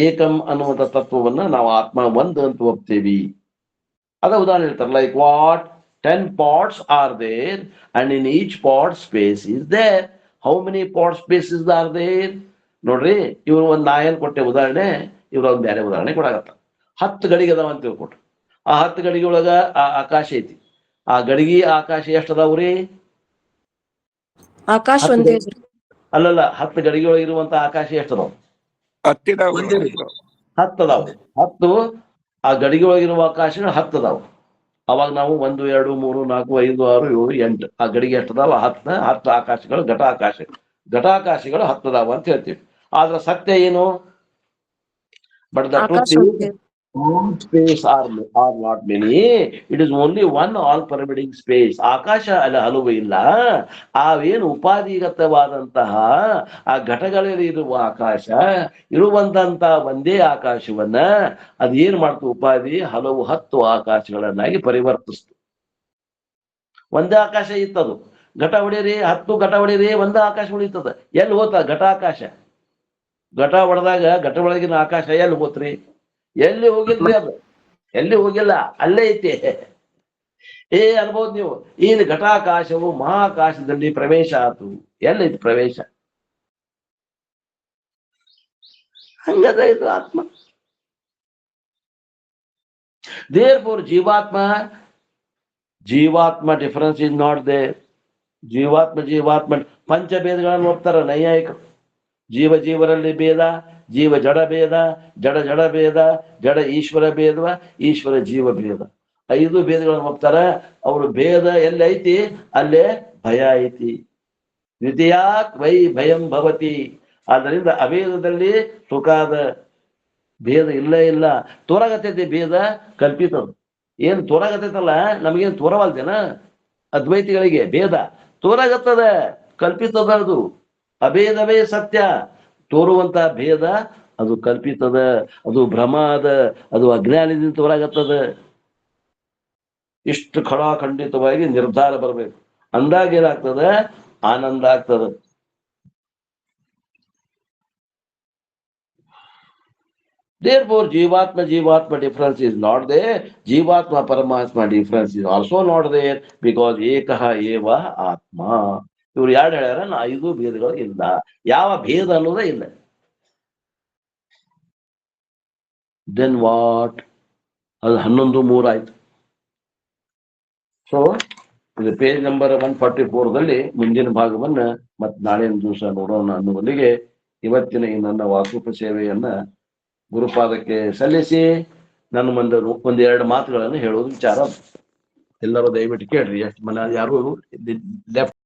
ಏಕಂ ಅನ್ನುವಂಥ ತತ್ವವನ್ನ ನಾವು ಆತ್ಮ ಒಂದು ಅಂತ ಒಪ್ತೇವಿ. ಅದ ಉದಾಹರಣೆ ಹೇಳ್ತಾರೆ, like what 10 pots are there and in each pot space is there. How many pot spaces are there? ನೋಡ್ರಿ, ಇವ್ರು ಒಂದ್ ನಾಯನ್ ಕೊಟ್ಟೆ ಉದಾಹರಣೆ, ಇವ್ರ ಒಂದ್ ಬೇರೆ ಉದಾಹರಣೆ ಕೊಡಾಗತ್ತ. 10 ಗಡಿಗೆ ಅದಾವ ಅಂತ ತಿಳ್ಕೊಟ್ರು. ಆ 10 ಗಡಿಗೆ ಒಳಗ ಆ ಆಕಾಶ ಐತಿ. ಆ ಗಡಿಗೆ ಆಕಾಶ ಎಷ್ಟ್ ಅದಾವ್ರಿ? ಆಕಾಶ ಒಂದೇ ಐತ್ರಿ. ಅಲ್ಲಲ್ಲ, 10 ಗಡಿಗೆ ಒಳಗೆ ಇರುವಂತ ಆಕಾಶ ಎಷ್ಟ್ ಅದಾವ? 10 ಇದಾವ. 10 ಅದಾವ. 10 ಆ ಗಡಿಗೆ ಒಳಗಿರುವ ಆಕಾಶಗಳು 10 ಅದಾವ. ಅವಾಗ ನಾವು 1 2 3 4 5 6 7 8 ಆ ಗಡಿಗೆ ಎಷ್ಟು ಅದಾವ? 10 ಆಕಾಶಗಳು ಘಟಾಕಾಶಗಳು 10 ಅದಾವ ಅಂತ ಹೇಳ್ತೀವಿ. ಆದ್ರೆ ಸತ್ಯ ಏನು? ಬಟ್ ದ ಆಕಾಶ ಟ್ರೂತ್ ಒಂದೇ. space are not many. It is only one all pervading space. ಆಕಾಶ ಅಲ್ಲಿ ಹಲವು ಇಲ್ಲ. ಅವೇನು ಉಪಾಧಿಗತವಾದಂತಹ ಆ ಘಟಗಳಲ್ಲಿ ಇರುವ ಆಕಾಶ ಇರುವಂತ ಒಂದೇ ಆಕಾಶವನ್ನ ಅದೇನ್ ಮಾಡ್ತು? ಉಪಾಧಿ ಹಲವು 10 ಆಕಾಶಗಳನ್ನಾಗಿ ಪರಿವರ್ತಿಸ್ತು. ಒಂದೇ ಆಕಾಶ ಇತ್ತದು. ಘಟ ಹೊಡೀರಿ, 10 ಘಟ ಹೊಡೀರಿ, ಒಂದೇ ಆಕಾಶ ಉಳಿತದ. ಎಲ್ಲಿ ಹೋತ ಘಟಾಕಾಶ? ಘಟ ಹೊಡೆದಾಗ ಘಟ ಒಳಗಿನ ಆಕಾಶ ಎಲ್ಲಿ ಹೋತ್ರಿ? ಎಲ್ಲಿ ಹೋಗಿಲ್ರಿ? ಅದು ಎಲ್ಲಿ ಹೋಗಿಲ್ಲ, ಅಲ್ಲೇ ಐತಿ. ಅನ್ಬೋದು ನೀವು, ಏನು ಘಟಾಕಾಶವು ಮಹಾಕಾಶದಲ್ಲಿ ಪ್ರವೇಶ ಆತು. ಎಲ್ಲೈತಿ ಪ್ರವೇಶ? ಹಂಗದ ಇದು ಆತ್ಮ. therefore ಜೀವಾತ್ಮ ಡಿಫರೆನ್ಸ್ ಇಸ್ ನಾಟ್ ದೇರ್. ಜೀವಾತ್ಮ ಪಂಚಭೇದಗಳನ್ನು ಒಪ್ತಾರ ನೈಯಾಯಿಕರು. ಜೀವರಲ್ಲಿ ಭೇದ, ಜೀವ ಜಡ ಭೇದ, ಜಡ ಭೇದ, ಜಡ ಈಶ್ವರ ಭೇದ, ಈಶ್ವರ ಜೀವ ಭೇದ. 5 ಭೇದಗಳನ್ನು ಒಪ್ತಾರ. ಅವರು ಭೇದ ಎಲ್ಲಿ ಐತಿ ಅಲ್ಲೇ ಭಯ ಐತಿ. ದ್ವಿತೀಯಾತ್ ವೈ ಭಯಂ ಭವತಿ. ಆದ್ದರಿಂದ ಅಭೇದದಲ್ಲಿ ಸುಖಾದ. ಭೇದ ಇಲ್ಲ. ತೋರಾಗತೈತಿ ಭೇದ, ಕಲ್ಪಿತದ. ಏನ್ ತೋರಾಗತೈತಲ್ಲ, ನಮಗೇನು ತೋರವಲ್ದೇನ? ಅದ್ವೈತಿಗಳಿಗೆ ಭೇದ ತೋರಾಗತ್ತದ, ಕಲ್ಪಿತದ. ಅದು ಅಭೇದವೇ ಸತ್ಯ. ತೋರುವಂತ ಭೇದ ಅದು ಕಲ್ಪಿತದ, ಅದು ಭ್ರಮ ಅದ, ಅದು ಅಜ್ಞಾನದಿಂದ ತೋರಾಗತ್ತದ. ಇಷ್ಟು ಖಡಾಖಂಡಿತವಾಗಿ ನಿರ್ಧಾರ ಬರಬೇಕು. ಅಂದಾಗ ಏನಾಗ್ತದ? ಆನಂದ ಆಗ್ತದ. therefore ಜೀವಾತ್ಮ difference is not there. ಜೀವಾತ್ಮ ಪರಮಾತ್ಮ difference is also not there because ಏಕಃ ಏವ ಆತ್ಮ. ಇವ್ರು ಯಾರು ಹೇಳ್ಯಾರ? 5 ಭೇದಗಳು ಇಲ್ಲ, ಯಾವ ಭೇದ ಅನ್ನೋದೇ ಇಲ್ಲ. Then what? ಅದು 11:3 ಆಯ್ತು. ಸೊ ಇದು ಪೇಜ್ ನಂಬರ್ 144ದಲ್ಲಿ ಮುಂದಿನ ಭಾಗವನ್ನ ಮತ್ತೆ ನಾಳಿನ ದಿವಸ ನೋಡೋಣ ಅನ್ನುವಲ್ಲಿಗೆ ಇವತ್ತಿನ ಈ ನನ್ನ ವಾಸುಪ ಸೇವೆಯನ್ನ ಗುರುಪಾದಕ್ಕೆ ಸಲ್ಲಿಸಿ ನನ್ನ ಮುಂದೆ 1-2 ಮಾತುಗಳನ್ನು ಹೇಳೋದು ವಿಚಾರ. ಎಲ್ಲರೂ ದಯವಿಟ್ಟು ಕೇಳ್ರಿ. ಎಷ್ಟು ಮನ ಯಾರು ಲೆಫ್ಟ್